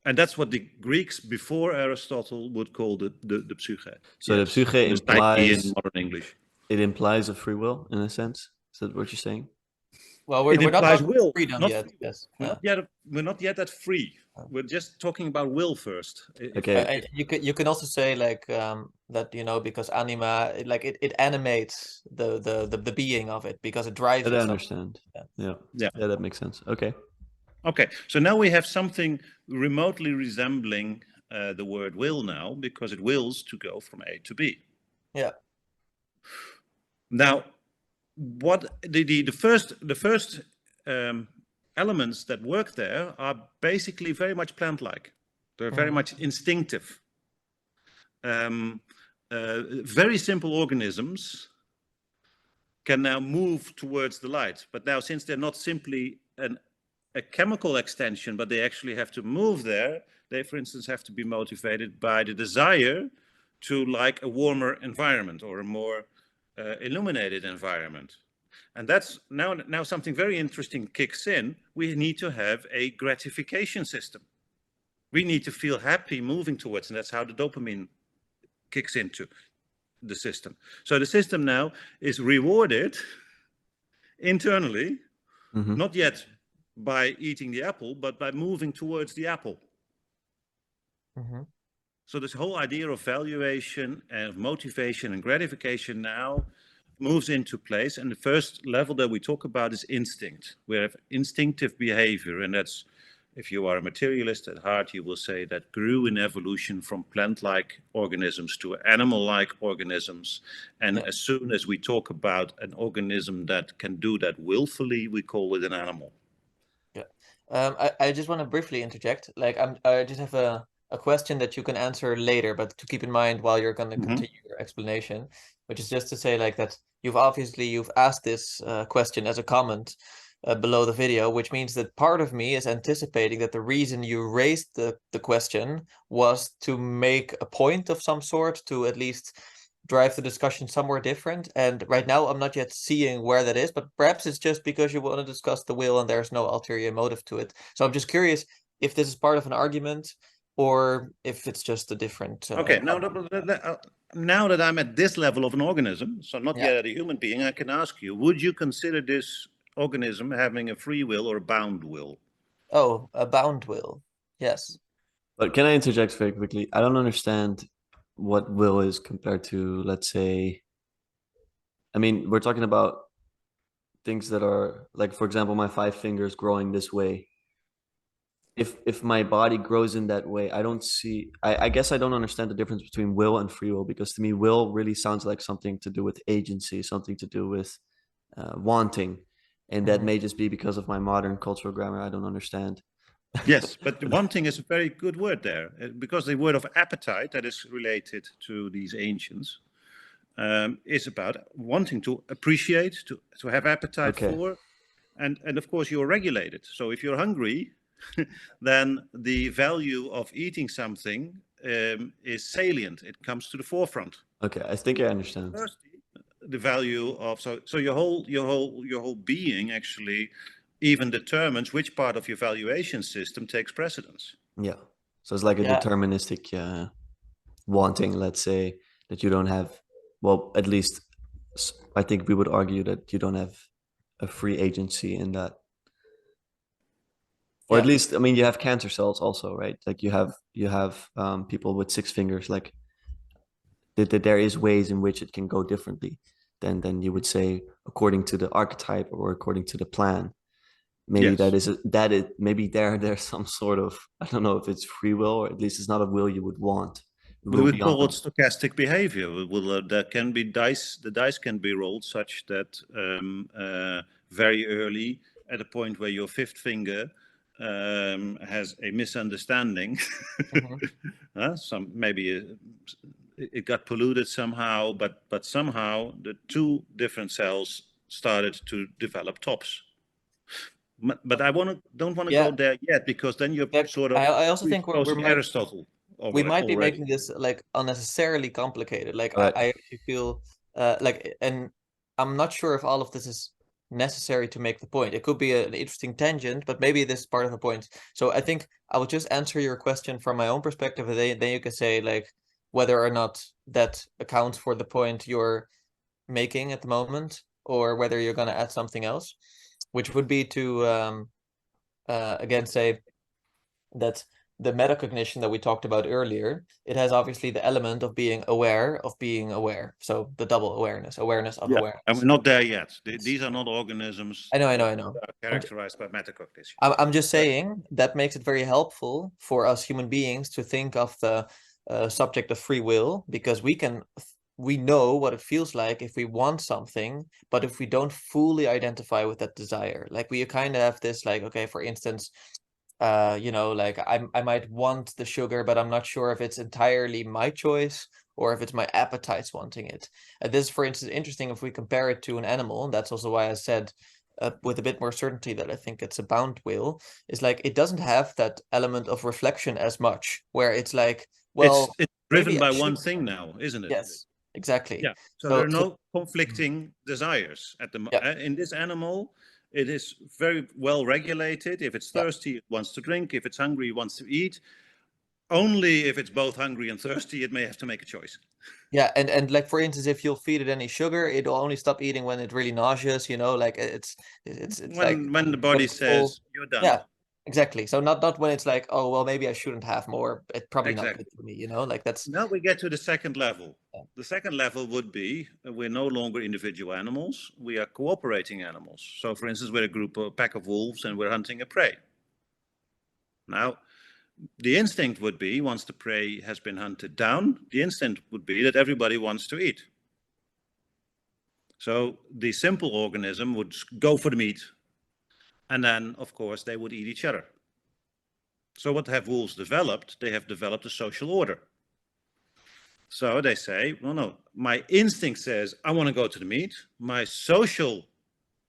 And that's what the Greeks before Aristotle would call the psyche. So yes. the psyche The psyche implies, in modern English. it implies a free will in a sense. Is that what you're saying? Well, It we're not implies talking will, freedom not yet. free will. Yes. We're not yet at free. We're just talking about will first. Okay. You can also say like that, you know, because anima, like it animates the being of it because it drives That I it. understand. Yeah. That makes sense. Okay. Okay, so now we have something remotely resembling the word will now, because it wills to go from A to B. Yeah. Now, what the first elements that work there are basically very much plant-like. They're very much instinctive. Very simple organisms can now move towards the light, but now since they're not simply a chemical extension, but they actually have to move there, they, for instance, have to be motivated by the desire to like a warmer environment or a more illuminated environment. And that's now something very interesting kicks in. We need to have a gratification system. We need to feel happy moving towards, and that's how the dopamine kicks into the system. So the system now is rewarded internally, not yet by eating the apple, but by moving towards the apple. So this whole idea of valuation and motivation and gratification now moves into place. And the first level that we talk about is instinct. We have instinctive behavior, and that's, if you are a materialist at heart, you will say that grew in evolution from plant-like organisms to animal-like organisms. And as soon as we talk about an organism that can do that willfully, we call it an animal. I just want to briefly interject. Like I just have a question that you can answer later, but to keep in mind while you're going to continue your explanation, which is just to say like that you've asked this question as a comment below the video, which means that part of me is anticipating that the reason you raised the question was to make a point of some sort, to at least drive the discussion somewhere different. And right now I'm not yet seeing where that is, but perhaps it's just because you want to discuss the will and there's no ulterior motive to it. So I'm just curious if this is part of an argument or if it's just a different okay, now that I'm at this level of an organism, so not yet at a human being, I can ask you, would you consider this organism having a free will or a bound will? Oh, a bound will. Yes. But can I interject very quickly? I don't understand what will is compared to, let's say, I mean, we're talking about things that are like, for example, my 5 fingers growing this way. If my body grows in that way, I don't see, I guess I don't understand the difference between will and free will, because to me, will really sounds like something to do with agency, something to do with wanting. And that may just be because of my modern cultural grammar. I don't understand. Yes, but wanting is a very good word there, because the word of appetite that is related to these ancients is about wanting to appreciate, to have appetite for, and of course you're regulated. So if you're hungry, then the value of eating something is salient. It comes to the forefront. Okay, I think I understand. The value of so your whole being actually even determines which part of your valuation system takes precedence. Yeah. So it's like a deterministic wanting, let's say, that you don't have, well, at least I think we would argue that you don't have a free agency in that. Or at least, I mean, you have cancer cells also, right? Like you have people with 6 fingers, like that there is ways in which it can go differently than you would say according to the archetype or according to the plan. maybe Yes. maybe there's some sort of, I don't know if it's free will, or at least it's not a will you would want. We Will would call it beyond. stochastic behavior. There can be dice. The dice can be rolled such that very early, at a point where your fifth finger has a misunderstanding, Mhm. it got polluted somehow, but somehow the two different cells started to develop tops. But don't want to go Yeah, there yet, because then you're yeah. sort of I also think presupposing Aristotle we might be already. making this like unnecessarily complicated. Like Right. I actually feel like, and I'm not sure if all of this is necessary to make the point. It could be an interesting tangent, but maybe this is part of the point. So I think I will just answer your question from my own perspective, and then you can say like whether or not that accounts for the point you're making at the moment, or whether you're going to add something else, which would be to again say that the metacognition that we talked about earlier, it has obviously the element of being aware. So the double awareness of Yeah, awareness. and we're not there yet. These are not organisms I know. that are characterized by metacognition. I'm just saying that makes it very helpful for us human beings to think of the subject of free will, because we know what it feels like if we want something, but if we don't fully identify with that desire, like we kind of have this, like, okay, for instance, like I might want the sugar, but I'm not sure if it's entirely my choice or if it's my appetites wanting it. This, for instance, interesting if we compare it to an animal, and that's also why I said with a bit more certainty that I think it's a bound will, is like it doesn't have that element of reflection as much, where it's like, well, It's driven maybe I by should. one thing now, isn't it? Yes, exactly. Yeah. So there are So no conflicting desires at yeah, in this animal. It is very well regulated. If it's yeah. thirsty, it wants to drink. If it's hungry, it wants to eat. Only if it's both hungry and thirsty, it may have to make a choice. Yeah, and like for instance, if you'll feed it any sugar, it'll only stop eating when it really nauseous, like it's like When the when body it's full. says you're done. Yeah, exactly. So not when it's like, oh well, maybe I shouldn't have more. It's probably not good Exactly. for me, like that's Now we get to the second level. yeah. The second level would be we're no longer individual animals. We are cooperating animals. So, for instance, we're a pack of wolves, and we're hunting a prey. Now, the instinct would be, once the prey has been hunted down, the instinct would be that everybody wants to eat. So the simple organism would go for the meat, and then, of course, they would eat each other. So what have wolves developed? They have developed a social order. So they say, well, no, my instinct says I want to go to the meat. My social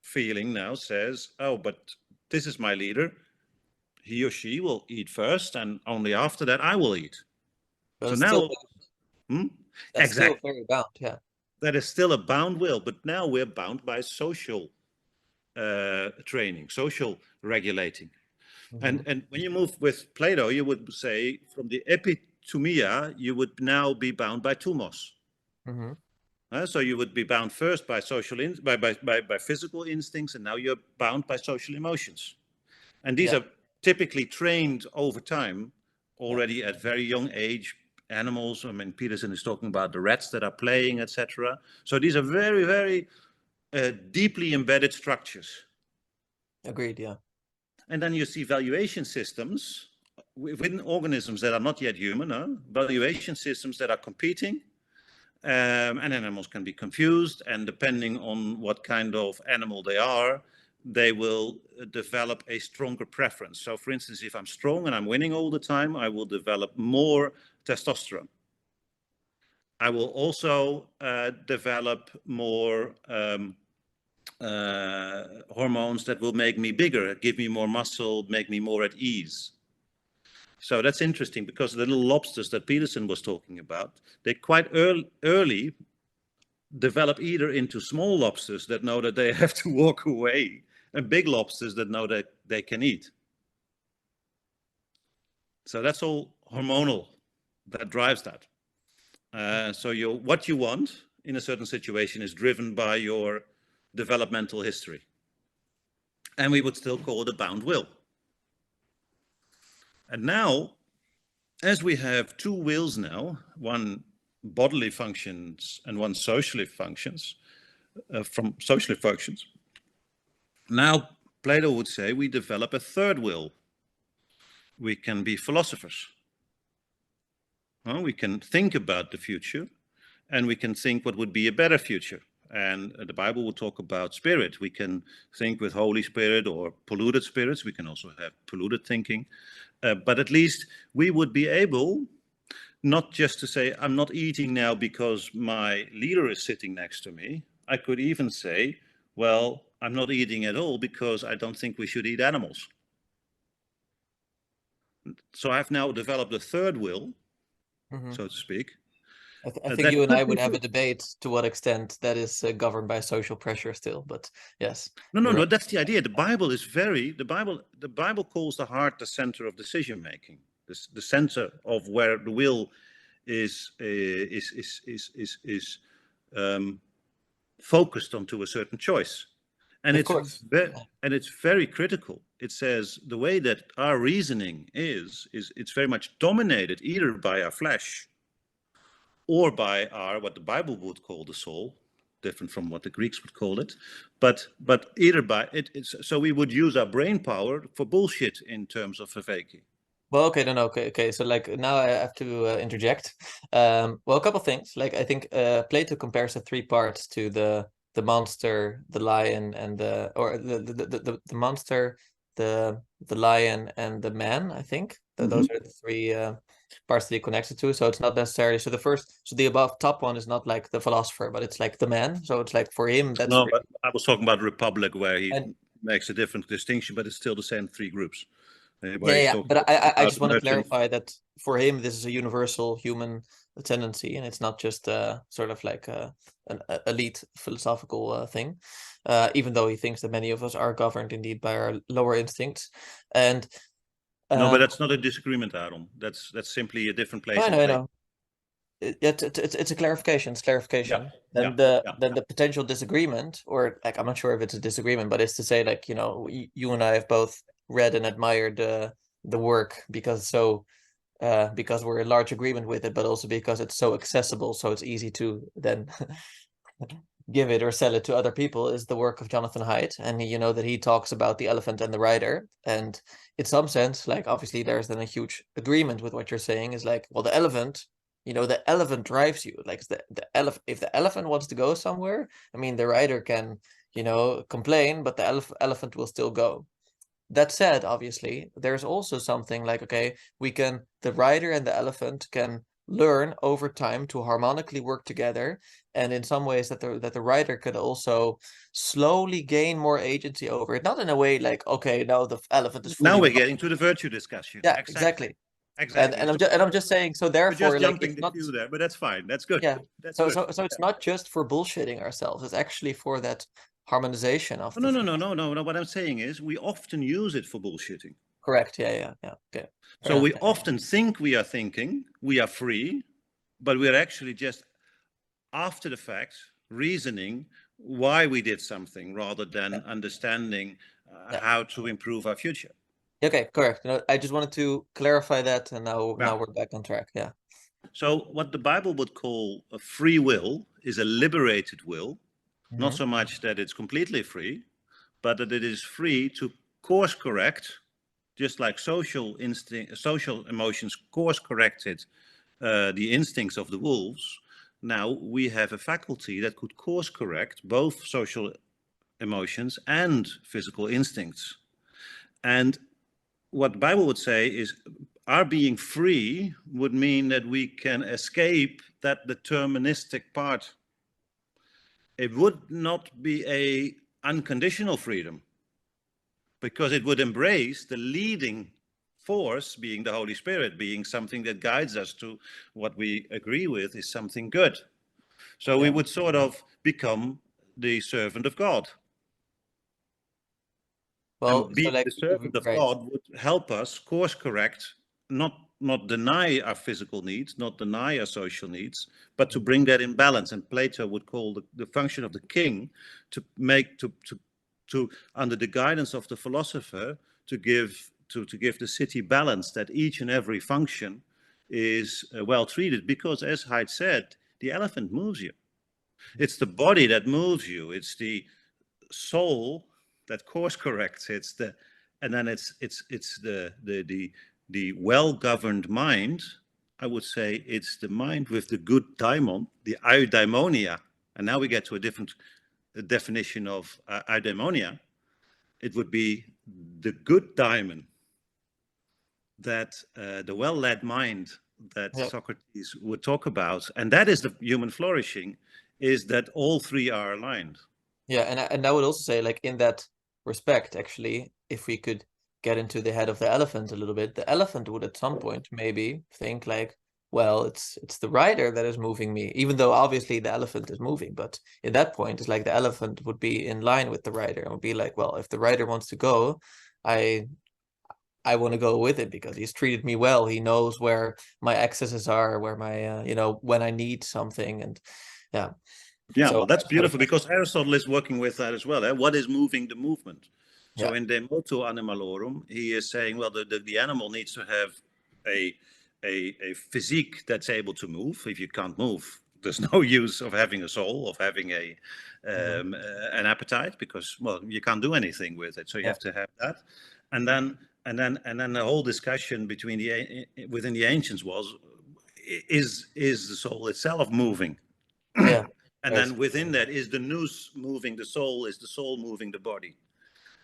feeling now says, oh, but this is my leader. He or she will eat first, and only after that I will eat. But So it's now, that's still exactly, very bound. Yeah. that is still a bound will, but now we're bound by social training, social regulating. Mm-hmm. And when you move with Plato, you would say from the epitomia, you would now be bound by tumos. Mm-hmm. So you would be bound first by by physical instincts, and now you're bound by social emotions. And these Yeah. are typically trained over time, Yeah. already at very young age. Animals, I mean, Peterson is talking about the rats that are playing, etc. So these are very, very deeply embedded structures. Agreed. Yeah. And then you see valuation systems within organisms that are not yet human, valuation systems that are competing. And animals can be confused, and depending on what kind of animal they are, they will develop a stronger preference. So, for instance, if I'm strong and I'm winning all the time, I will develop more testosterone. I will also develop more hormones that will make me bigger, give me more muscle, make me more at ease. So that's interesting, because the little lobsters that Peterson was talking about, they quite early develop either into small lobsters that know that they have to walk away, and big lobsters that know that they can eat. So that's all hormonal that drives that. So what you want in a certain situation is driven by your developmental history. And we would still call it a bound will. And now, as we have two wills now, one bodily functions and one socially functions, now Plato would say we develop a third will. We can be philosophers. We can think about the future, and we can think what would be a better future. And the Bible will talk about spirit. We can think with Holy Spirit or polluted spirits. We can also have polluted thinking. But at least we would be able not just to say, I'm not eating now because my leader is sitting next to me. I could even say, well, I'm not eating at all because I don't think we should eat animals. So I've now developed a third will, so to speak. I think you and I would have a debate to what extent that is governed by social pressure still, but yes. No, that's the idea. The Bible is the Bible calls the heart the center of decision making. The center of where the will is focused onto a certain choice. And it's very critical. It says the way that our reasoning is it's very much dominated either by our flesh or by our, what the Bible would call the soul, different from what the Greeks would call it, but either by it. So we would use our brain power for bullshit in terms of Viveki. Well, okay, no, okay. So like now I have to interject. Well, a couple things. Like I think Plato compares the three parts to the monster, the lion, and the monster, the lion, and the man. I think those are the three parts that he connects it to. So it's not necessarily the above top one is not like the philosopher, but it's like the man. So it's like for him that's no. But I was talking about Republic, where he makes a different distinction, but it's still the same three groups. But I just want to clarify that for him this is a universal human tendency, and it's not just sort of like an elite philosophical thing, even though he thinks that many of us are governed indeed by our lower instincts. And no, but that's not a disagreement, Aron. That's simply a different place. I know. It's a clarification. It's clarification. Then the potential disagreement, or like I'm not sure if it's a disagreement, but it's to say like you and I have both read and admired the work because we're in large agreement with it, but also because it's so accessible, so it's easy to then give it or sell it to other people, is the work of Jonathan Haidt. And that he talks about the elephant and the rider, and in some sense, like obviously there's then a huge agreement with what you're saying, is like, well, the elephant drives you. Like if the elephant wants to go somewhere, I mean the rider can complain, but the elephant will still go. That said, obviously, there's also something like, okay, the rider and the elephant can learn over time to harmonically work together, and in some ways that the rider could also slowly gain more agency over it. Not in a way like, okay, now the elephant is now we're getting to the virtue discussion. Yeah, exactly. And I'm just saying, so therefore, we're just jumping the queue there, but that's fine. That's good. Yeah. So it's not just for bullshitting ourselves. It's actually for that harmonization of. No. What I'm saying is we often use it for bullshitting. Correct. Yeah. Okay. So we often think we are thinking we are free, but we're actually just after the fact reasoning why we did something rather than understanding how to improve our future. Okay, correct. I just wanted to clarify that, and now we're back on track. Yeah. So what the Bible would call a free will is a liberated will. Not so much that it's completely free, but that it is free to course correct, just like social emotions course corrected the instincts of the wolves. Now we have a faculty that could course correct both social emotions and physical instincts. And what the Bible would say is our being free would mean that we can escape that deterministic part. It would not be a unconditional freedom, because it would embrace the leading force being the Holy Spirit, being something that guides us to what we agree with is something good. So we would sort of become the servant of God. Well, and being the servant of God would help us course correct, not deny our physical needs, not deny our social needs, but to bring that in balance. And Plato would call the function of the king to make to under the guidance of the philosopher to give the city balance, that each and every function is well treated. Because as Haidt said, the elephant moves you. It's the body that moves you. It's the soul that course corrects. And then it's the well-governed mind. I would say it's the mind with the good daimon, the eudaimonia. And now we get to a different definition of eudaimonia. It would be the good daimon, that the well-led mind that Socrates would talk about, and that is the human flourishing, is that all three are aligned. Yeah, and I would also say, like, in that respect, actually, if we could get into the head of the elephant a little bit, the elephant would at some point maybe think like, well, it's the rider that is moving me, even though obviously the elephant is moving. But at that point, it's like the elephant would be in line with the rider and would be like, well, if the rider wants to go, I want to go with it because he's treated me well. He knows where my excesses are, where my when I need something, and yeah. Yeah, So well, that's beautiful, because Aristotle is working with that as well. What is moving the movement? So in De Motu Animalorum, he is saying, well, the animal needs to have a physique that's able to move. If you can't move, there's no use of having a soul, of having an appetite, because, well, you can't do anything with it. So you have to have that. And then the whole discussion within the ancients was, is the soul itself moving? Yeah. And then within that, is the nous moving the soul? Is the soul moving the body?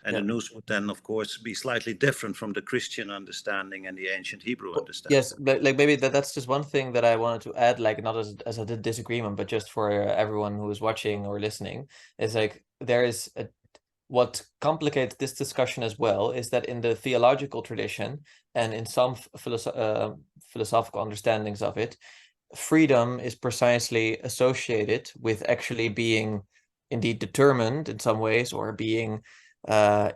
And the nous would then, of course, be slightly different from the Christian understanding and the ancient Hebrew understanding. Yes, like maybe that's just one thing that I wanted to add, like not as a disagreement, but just for everyone who is watching or listening, is like there is what complicates this discussion as well is that in the theological tradition and in some philosophical understandings of it, freedom is precisely associated with actually being indeed determined in some ways, or being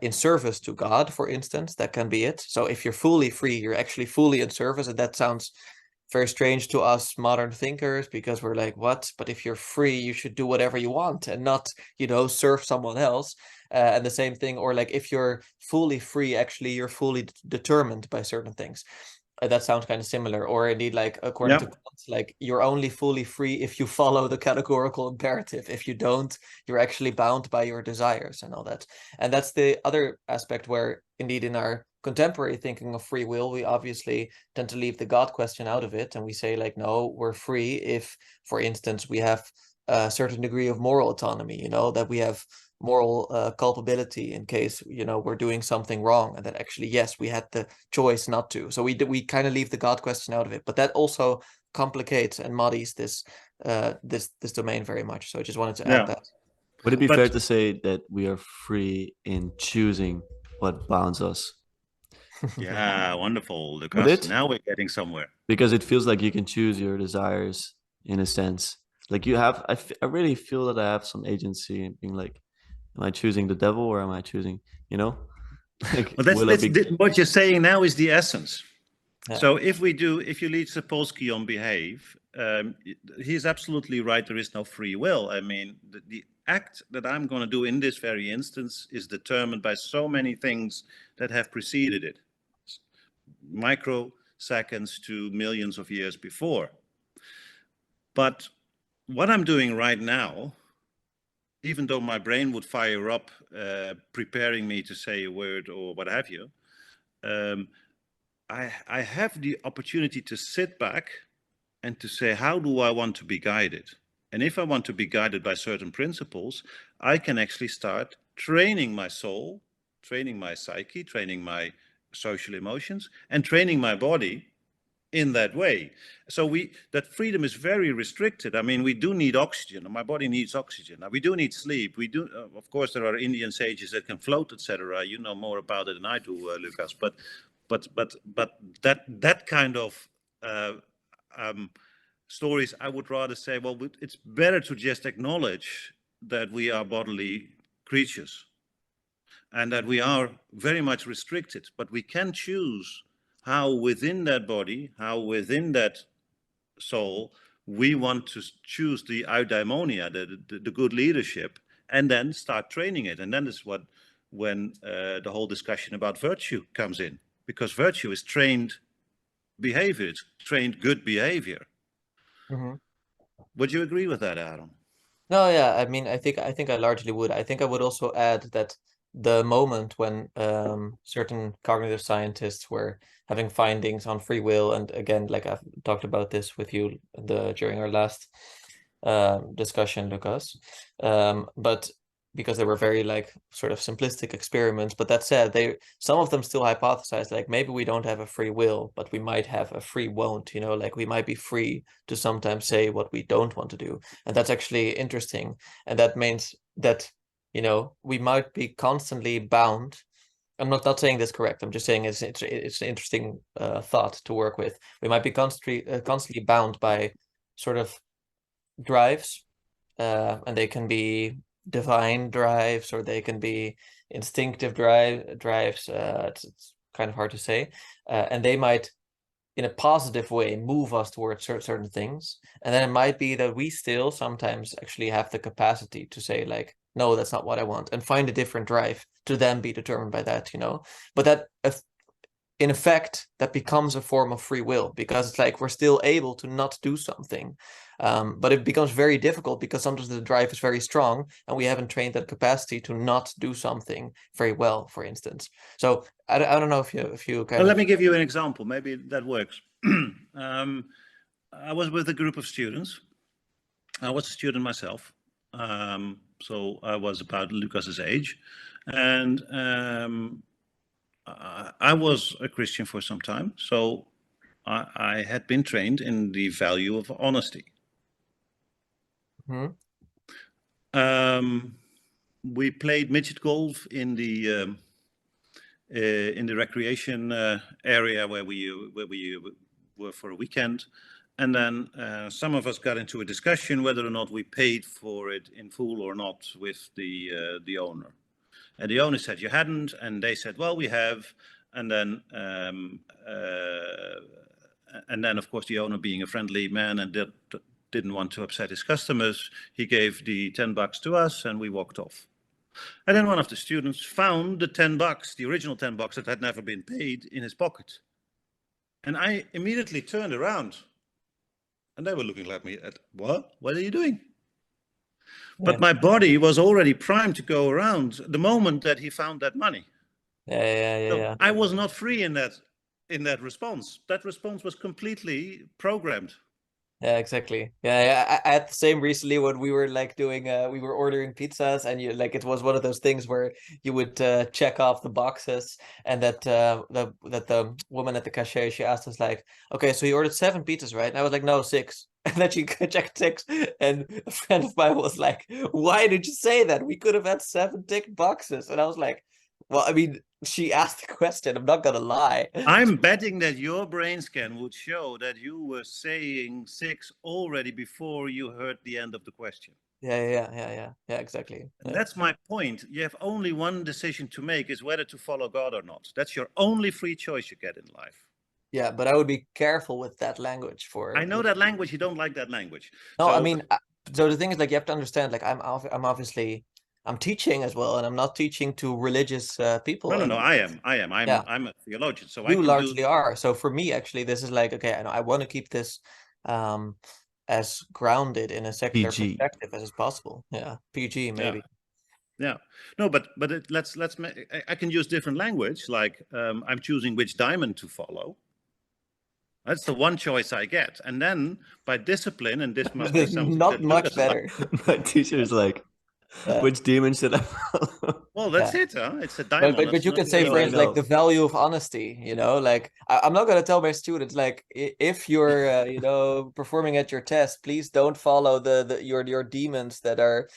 in service to God, for instance. That can be it. So if you're fully free, you're actually fully in service, and that sounds very strange to us modern thinkers, because we're like, what? But if you're free, you should do whatever you want and not, serve someone else. And the same thing, or like if you're fully free, actually you're fully determined by certain things. That sounds kind of similar. Or indeed, like according to Kant, like you're only fully free if you follow the categorical imperative. If you don't, you're actually bound by your desires and all that. And that's the other aspect where indeed in our contemporary thinking of free will, we obviously tend to leave the God question out of it. And we say like, no, we're free if, for instance, we have a certain degree of moral autonomy, that we have moral culpability in case we're doing something wrong, and that actually, yes, we had the choice not to. So we kind of leave the God question out of it, but that also complicates and muddies this domain very much. So I just wanted to add that. Would it be fair to say that we are free in choosing what bounds us? Yeah, wonderful, Lucas. Now we're getting somewhere. Because it feels like you can choose your desires in a sense. Like you have, I really feel that I have some agency in being like, am I choosing the devil or am I choosing, like, well, what you're saying now is the essence. Yeah. So if you lead Sapolsky on behave, he's absolutely right. There is no free will. I mean, the act that I'm going to do in this very instance is determined by so many things that have preceded it, microseconds to millions of years before. But what I'm doing right now, even though my brain would fire up, preparing me to say a word or what have you, I have the opportunity to sit back and to say, how do I want to be guided? And if I want to be guided by certain principles, I can actually start training my soul, training my psyche, training my social emotions, and training my body in that way. So that freedom is very restricted. I mean, we do need oxygen. My body needs oxygen. Now, we do need sleep. We do, of course, there are Indian sages that can float, etc. You know more about it than I do, Lucas. But that kind of stories, I would rather say, well, it's better to just acknowledge that we are bodily creatures and that we are very much restricted, but we can choose how within that body, how within that soul, we want to choose the eudaimonia, the good leadership, and then start training it. And then is when the whole discussion about virtue comes in, because virtue is trained behavior, it's trained good behavior. Mm-hmm. Would you agree with that, Aron? No, yeah. I mean, I think I largely would. I think I would also add that the moment when certain cognitive scientists were having findings on free will, and again, like I've talked about this with you during our last discussion, Lucas, but because they were very like sort of simplistic experiments. But that said, some of them still hypothesized like maybe we don't have a free will, but we might have a free won't, you know, like we might be free to sometimes say what we don't want to do. And that's actually interesting. And that means that, you know, we might be constantly bound. I'm not saying this correct. I'm just saying it's an interesting thought to work with. We might be constantly bound by sort of drives, and they can be divine drives or they can be instinctive drives. It's kind of hard to say, and they might, in a positive way, move us towards certain things. And then it might be that we still sometimes actually have the capacity to say like, no, that's not what I want, and find a different drive to then be determined by that, you know. But that in effect, that becomes a form of free will, because it's like we're still able to not do something. But it becomes very difficult because sometimes the drive is very strong and we haven't trained that capacity to not do something very well, for instance. So I don't know if you kind Well, of... let me give you an example. Maybe that works. I was with a group of students. I was a student myself. So I was about Lucas's age. And I was a Christian for some time. So I had been trained in the value of honesty. Mhm. We played midget golf in the recreation area where we were for a weekend, and then some of us got into a discussion whether or not we paid for it in full or not with the owner. And the owner said you hadn't, and they said, well, we have. And then of course the owner, being a friendly man and didn't want to upset his customers, he gave the $10 to us and we walked off. And then one of the students found the $10, the original $10 that had never been paid, in his pocket. And I immediately turned around and they were looking at me at, what are you doing? Yeah. But my body was already primed to go around the moment that he found that money. Yeah. I was not free in that response. That response was completely programmed. Yeah, exactly. Yeah. I had the same recently when we were like doing we were ordering pizzas, and you like, it was one of those things where you would check off the boxes, and that the woman at the cashier, she asked us like, okay, so you ordered 7 pizzas, right? And I was like, no, 6. And then she checked 6, and a friend of mine was like, why did you say that? We could have had 7 ticked boxes. And I was like, well, I mean, she asked the question, I'm not gonna lie. I'm betting that your brain scan would show that you were saying 6 already before you heard the end of the question. Yeah, exactly. And that's my point. You have only one decision to make, is whether to follow God or not. That's your only free choice you get in life. Yeah, but I would be careful with that language for... I know that language. You don't like that language. No, So, I mean, so the thing is, like, you have to understand, like, I'm obviously, I'm teaching as well, and I'm not teaching to religious people. no. And I am. yeah, I'm a theologian, so I you can do. largely are. So for me, actually, this is like, okay, I want to keep this as grounded in a secular PG. perspective as is possible. Yeah, PG maybe. Yeah. No, but let's I can use different language. Like I'm choosing which diamond to follow. That's the one choice I get. And then by discipline, and this must be something Not that much Lucas better. My teacher's like, which demon should I follow? Well, that's it, huh? It's a diamond. But you can say, for I instance, like know. the value of honesty, you know, like I'm not going to tell my students, like, if you're, you know, performing at your test, please don't follow your demons that are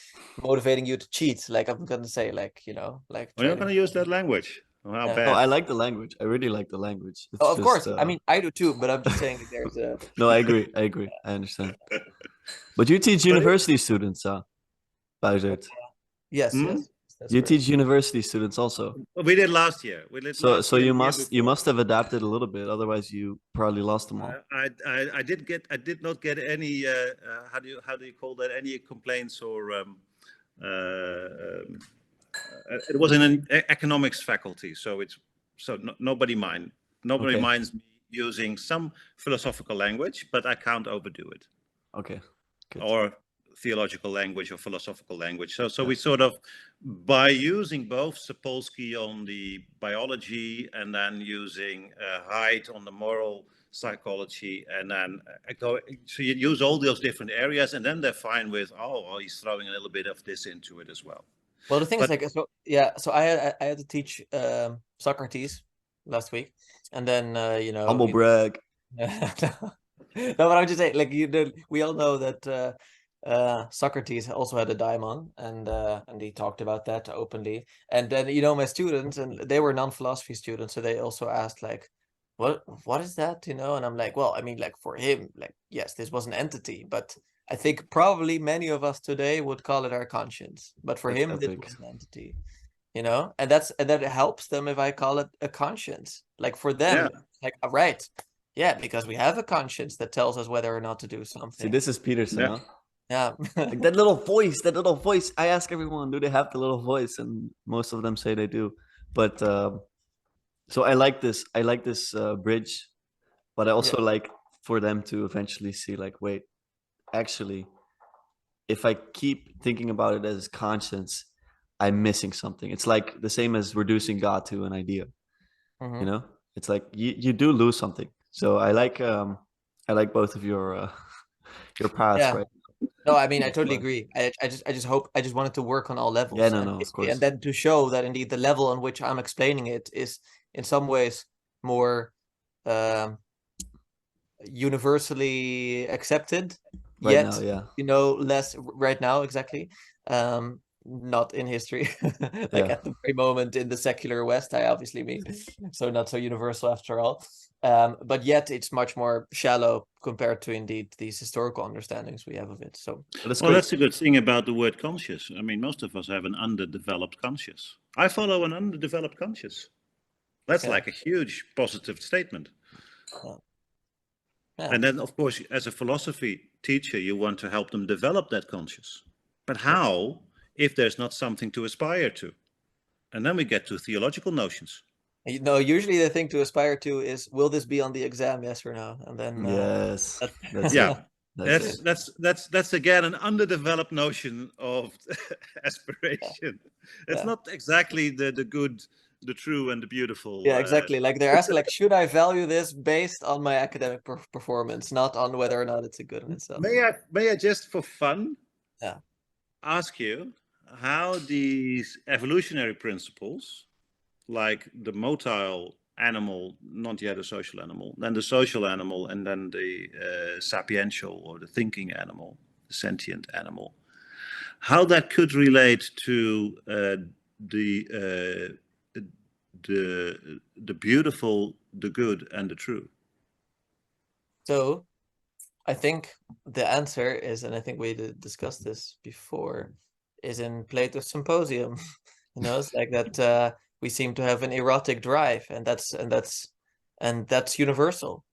motivating you to cheat. Like, I'm going to say, like, you know, like, We're not going to use that language. Oh, how Yeah. No, I bad. like the language. I really like the language. It's Oh, of just course. I mean, I do too, but I'm just saying there's a... no, I agree. I understand. But you teach But university students, Buizerd. Yes, Hmm? yes, that's You correct. teach university students also. We did last year. We did So last so year, you the year must before. have adapted a little bit, otherwise you probably lost them all. I did not get any how do you call that, any complaints or it was in an economics faculty, so nobody Okay. minds me using some philosophical language, but I can't overdo it. Okay. Good. Or theological language or philosophical language. So we sort of, by using both Sapolsky on the biology and then using Haidt on the moral psychology, and then so you use all those different areas, and then they're fine with, oh, well, he's throwing a little bit of this into it as well. Well, the thing is, But- like, so yeah, so I had to teach Socrates last week, and then Humble brag. No, but I'm just saying, like, we all know that Socrates also had a daimon, and he talked about that openly. And then my students, and they were non-philosophy students, so they also asked, like, what is that, And I'm like, well, I mean, like, for him, like, yes, this was an entity, but I think probably many of us today would call it our conscience, but for That's him, this epic. was an entity, and that helps them if I call it a conscience. Like, for them, like, right, yeah, because we have a conscience that tells us whether or not to do something. See, this is Peterson, Yeah. huh? Yeah. Like that little voice. I ask everyone, do they have the little voice? And most of them say they do. But so I like this bridge, but I also like for them to eventually see, like, wait, actually, if I keep thinking about it as conscience, I'm missing something. It's like the same as reducing God to an idea. Mhm. It's like you do lose something. So I like both of your paths, Yeah. right? No, I mean, I totally agree. I just wanted to work on all levels. Yeah, no, of course. And then to show that indeed the level on which I'm explaining it is in some ways more universally accepted, Right yet now, yeah. less right now, exactly. Not in history. Like, Yeah. at the very moment in the secular West, I obviously mean, so not so universal after all. But yet it's much more shallow compared to indeed these historical understandings we have of it. So That's Well, great. that's the good thing about the word conscious. I mean, most of us have an underdeveloped conscious. I follow an underdeveloped conscious. That's Yeah. like a huge positive statement. Yeah. And then, of course, as a philosophy teacher, you want to help them develop that conscious. But how if there's not something to aspire to? And then we get to theological notions. Usually the thing to aspire to is, will this be on the exam, yes or no? And then Yes. That's Yeah. it. That's it. That's again an underdeveloped notion of aspiration. It's Yeah. not exactly the good, the true, and the beautiful. Yeah, exactly. Like, they're asking, like, should I value this based on my academic performance, not on whether or not it's a good in itself. May I just for fun Yeah. ask you how these evolutionary principles, like the motile animal, not yet a social animal, then the social animal, and then the sapiential or the thinking animal, the sentient animal, how that could relate to the beautiful, the good, and the true. So I think the answer is, and I think we discussed this before, is in Plato's Symposium. It's like that we seem to have an erotic drive, and that's universal.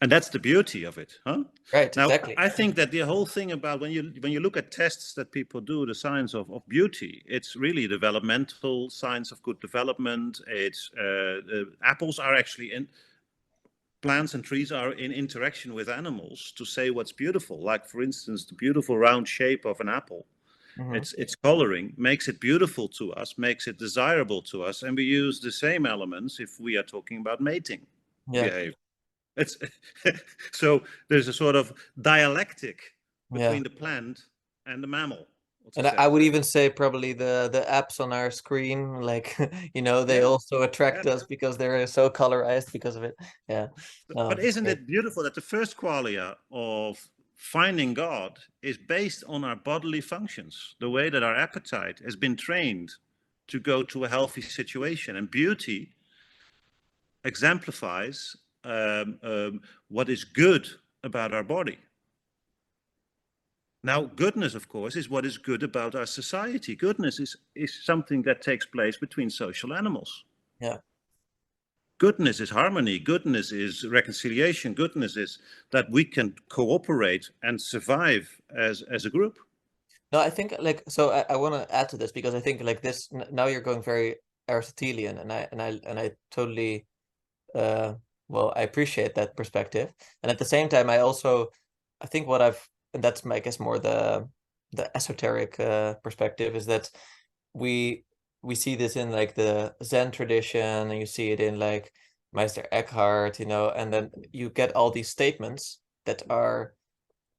And that's the beauty of it, huh? Right, Now, exactly. I think that the whole thing about when you look at tests that people do, the science of beauty, it's really developmental science of good development. It's apples are actually in plants, and trees are in interaction with animals to say what's beautiful. Like, for instance, the beautiful round shape of an apple. Its coloring makes it beautiful to us, makes it desirable to us, and we use the same elements if we are talking about mating behavior. It's so there's a sort of dialectic between the plant and the mammal. And I would even say probably the apps on our screen, like, they also attract us because they're so colorized because of it. Yeah. But isn't it beautiful that the first qualia of finding God is based on our bodily functions, the way that our appetite has been trained to go to a healthy situation, and beauty exemplifies what is good about our body. Now, goodness, of course, is what is good about our society. Goodness is something that takes place between social animals. Yeah. Goodness is harmony. Goodness is reconciliation. Goodness is that we can cooperate and survive as a group. No, I think, like, so I want to add to this, because I think, like, this now you're going very Aristotelian, and I totally well, I appreciate that perspective. And at the same time, I think and that's, I guess, more the the esoteric perspective is that we see this in like the Zen tradition, and you see it in like Meister Eckhart, you know, and then you get all these statements that are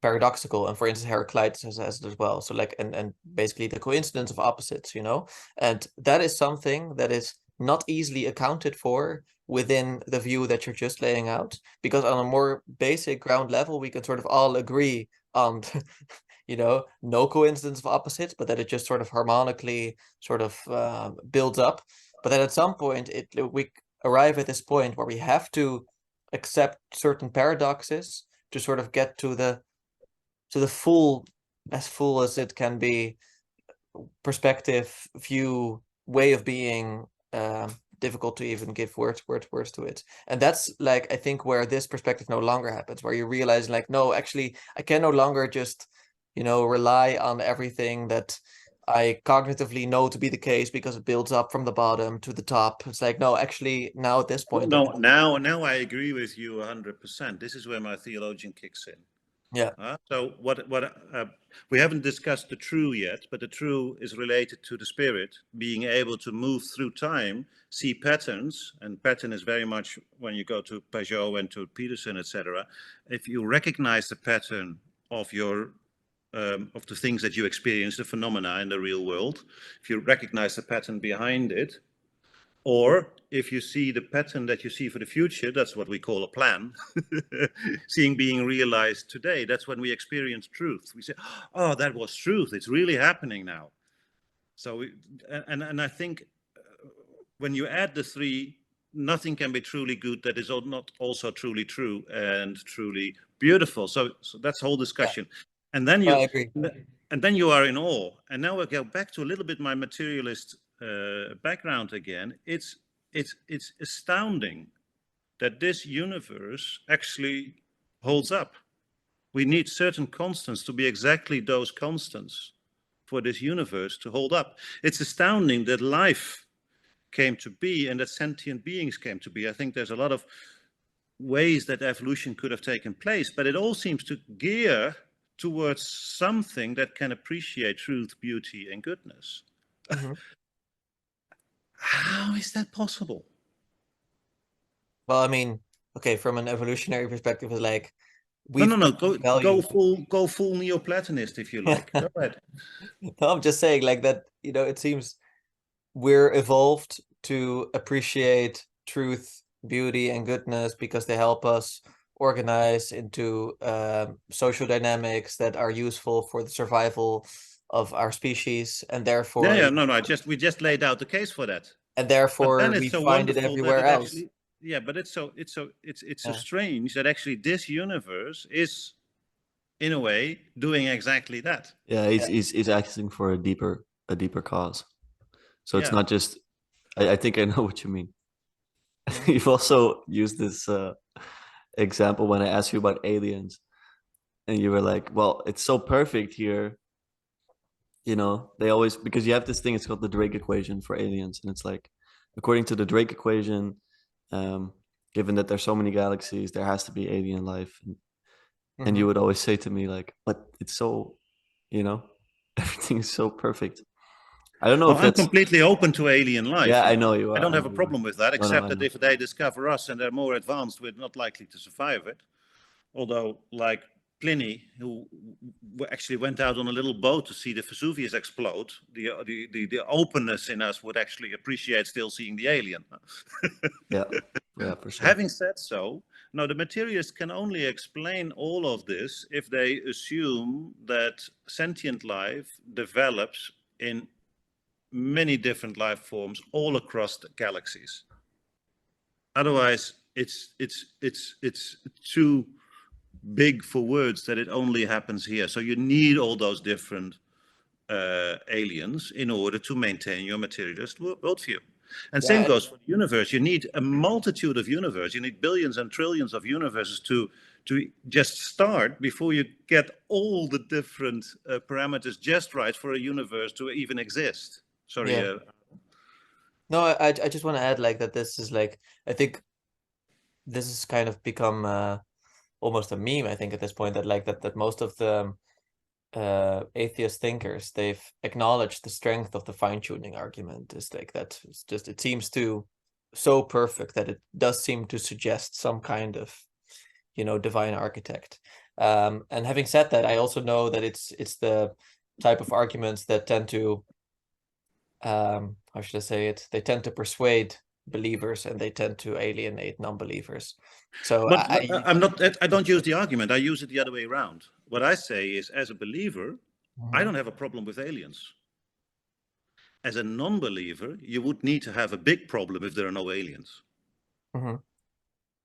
paradoxical, and for instance Heraclitus has it as well, so like and basically the coincidence of opposites, you know, and that is something that is not easily accounted for within the view that you're just laying out, because on a more basic ground level we can sort of all agree on you know, no coincidence of opposites, but that it just sort of harmonically sort of builds up. But then at some point we arrive at this point where we have to accept certain paradoxes to sort of get to the full as it can be perspective, view, way of being, difficult to even give words to it. And that's like, I think, where this perspective no longer happens, where you realize like, no, actually I can no longer just, you know, rely on everything that I cognitively know to be the case because it builds up from the bottom to the top. It's like, no, actually now at this point, No, now I agree with you 100%. This is where my theologian kicks in. yeah. So what we haven't discussed the true yet, but the true is related to the spirit being able to move through time, see patterns, and pattern is very much when you go to Peugeot and to Peterson, etc. If you recognize the pattern of your of the things that you experience, the phenomena in the real world, if you recognize the pattern behind it, or if you see the pattern that you see for the future, that's what we call a plan, seeing being realized today, that's when we experience truth. We say, oh, that was truth. It's really happening now. So, and I think when you add the three, nothing can be truly good that is not also truly true and truly beautiful. So that's the whole discussion. Yeah. And then I agree. and then you are in awe. And now I go back to a little bit my materialist background again. It's astounding that this universe actually holds up. We need certain constants to be exactly those constants for this universe to hold up. It's astounding that life came to be and that sentient beings came to be. I think there's a lot of ways that evolution could have taken place, but it all seems to gear towards something that can appreciate truth, beauty, and goodness. Mm-hmm. How is that possible? Well, I mean, okay, from an evolutionary perspective, it's like No. Go full Neoplatonist if you like. Go ahead. No, I'm just saying like that, you know, it seems we're evolved to appreciate truth, beauty, and goodness because they help us organize into social dynamics that are useful for the survival of our species, and therefore, Yeah. No. We just laid out the case for that. and But therefore then we it's so find it wonderful that everywhere it else. actually, yeah. But it's so strange that actually this universe is, in a way, doing exactly that. Yeah, he's asking for a deeper cause. So it's Yeah. not just. I think I know what you mean. You've also used this example when I asked you about aliens, and you were like, "Well, it's so perfect here." You know, they always, because you have this thing. It's called the Drake equation for aliens, and it's like, according to the Drake equation, given that there's so many galaxies, there has to be alien life. And you would always say to me like, "But it's so, you know, everything is so perfect." I don't know if I'm that's. completely open to alien life. Yeah, I know you are. I don't I have know a you problem are. with that, No, except I that know. if they discover us and they're more advanced, we're not likely to survive it. Although, like Pliny, who actually went out on a little boat to see the Vesuvius explode, the openness in us would actually appreciate still seeing the alien. Yeah, for sure. Having said so, now the materialists can only explain all of this if they assume that sentient life develops in many different life forms all across the galaxies. Otherwise, it's too big for words that it only happens here. So you need all those different aliens in order to maintain your materialist worldview. And same goes for the universe. You need a multitude of universes. You need billions and trillions of universes to just start before you get all the different parameters just right for a universe to even exist. Sorry. Yeah. No, I just want to add like that this is like, I think this has kind of become almost a meme, I think, at this point, that like that most of the atheist thinkers, they've acknowledged the strength of the fine-tuning argument. Is like that. It's just, it seems to so perfect that it does seem to suggest some kind of, divine architect. And having said that, I also know that it's the type of arguments that tend to, how should I say it? They tend to persuade believers and they tend to alienate non-believers. So But I don't use the argument. I use it the other way around. What I say is, as a believer, I don't have a problem with aliens. As a non-believer, you would need to have a big problem if there are no aliens.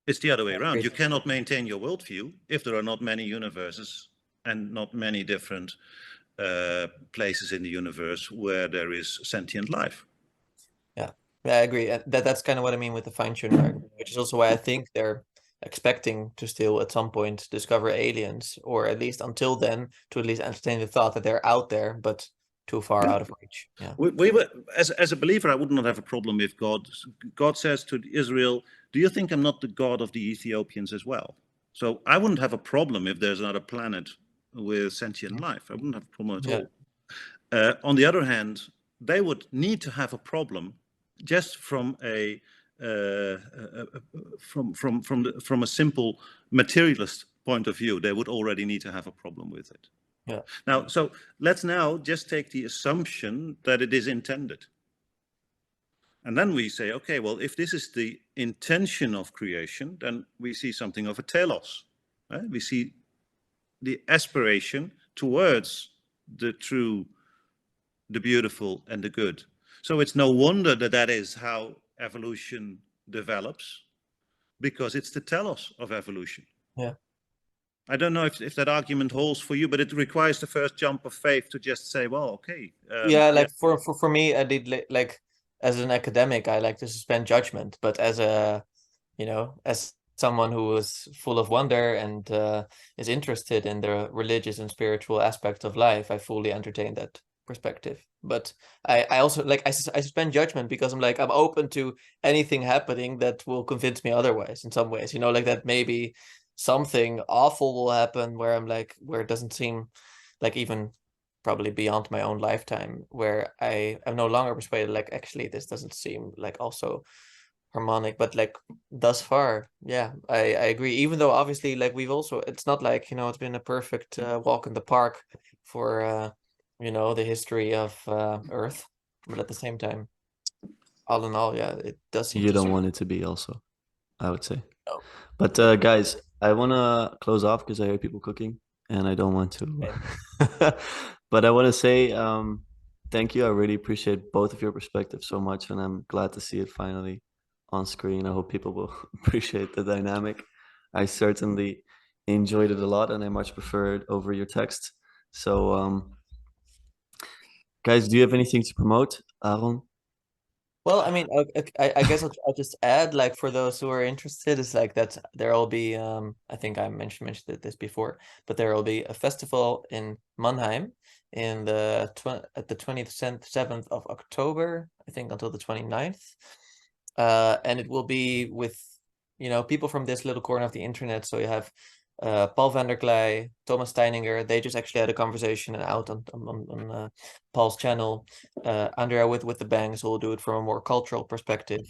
It's the other way around. You cannot maintain your worldview if there are not many universes and not many different places in the universe where there is sentient life. Yeah, I agree. That's kind of what I mean with the fine-tuning argument, which is also why I think they're expecting to still at some point discover aliens, or at least until then to at least entertain the thought that they're out there, but too far out of reach. Yeah. We were, as a believer, I would not have a problem if God says to Israel, "Do you think I'm not the God of the Ethiopians as well?" So I wouldn't have a problem if there's another planet with sentient life. I wouldn't have a problem at all. On the other hand, they would need to have a problem just from a from a simple materialist point of view. They would already need to have a problem with it. Yeah. Now, so let's now just take the assumption that it is intended. And then we say, okay, well, if this is the intention of creation, then we see something of a telos. Right? We see the aspiration towards the true, the beautiful, and the good. So it's no wonder that that is how evolution develops, because it's the telos of evolution. Yeah. I don't know if that argument holds for you, but it requires the first jump of faith to just say, well, okay. For me, I did like as an academic, I like to suspend judgment, but as a, as someone who is full of wonder and is interested in the religious and spiritual aspect of life, I fully entertain that perspective. But I also I suspend judgment because I'm open to anything happening that will convince me otherwise in some ways, like that maybe something awful will happen where I'm where it doesn't seem like, even probably beyond my own lifetime, where I'm no longer persuaded, actually this doesn't seem also harmonic. But thus far, yeah, I agree, even though obviously we've also, it's not it's been a perfect walk in the park for the history of Earth, but at the same time, all in all, yeah, it does seem You don't want it to be also, I would say. No. But guys, I want to close off because I hear people cooking and I don't want to. But I want to say thank you. I really appreciate both of your perspectives so much, and I'm glad to see it finally on screen. I hope people will appreciate the dynamic. I certainly enjoyed it a lot, and I much prefer it over your text. So, guys, do you have anything to promote, Aron? Well, I mean, I guess I'll just add, for those who are interested, is that there will be, I think I mentioned this before, but there will be a festival in Mannheim at the 27th of October, I think, until the 29th. And it will be with, people from this little corner of the internet. So you have Paul van der Kley, Thomas Steininger. They just actually had a conversation out on Paul's channel. Andrea with the Bangs will do it from a more cultural perspective.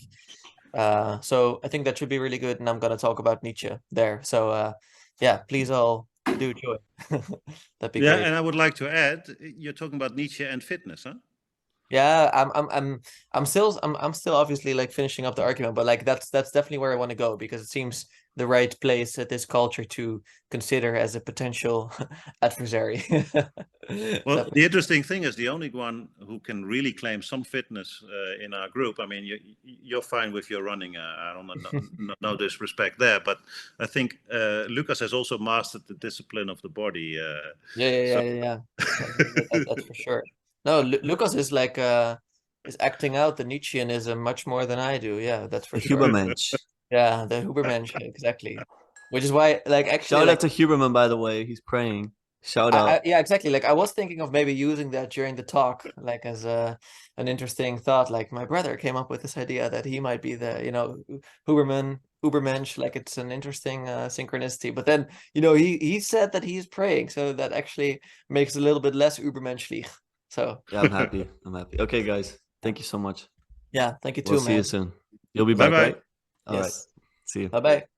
So I think that should be really good, and I'm gonna talk about Nietzsche there. So yeah, please all do join. That'd be great. And I would like to add, you're talking about Nietzsche and fitness, huh? Yeah, I'm still obviously finishing up the argument, but that's definitely where I want to go, because it seems the right place at this culture to consider as a potential adversary. Well, the interesting thing is the only one who can really claim some fitness in our group. I mean, you're fine with your running. I don't no disrespect there, but I think Lucas has also mastered the discipline of the body. Yeah. That's for sure. No, Lucas is is acting out the Nietzscheanism much more than I do. Yeah, that's for sure. Hubermensch. Yeah, the Hubermensch, exactly. Which is why, actually, shout out to Huberman, by the way. He's praying. Shout out. Yeah, exactly. I was thinking of maybe using that during the talk, as an interesting thought. My brother came up with this idea that he might be the, Huberman Ubermensch, like it's an interesting synchronicity. But then, you know, he said that he's praying, so that actually makes it a little bit less Ubermenschlich. So Yeah, I'm happy. I'm happy. Okay, guys. Thank you so much. yeah, thank you We'll too, see you man. soon. You'll be Bye back, bye. right? All right. Yes. See you. Bye bye.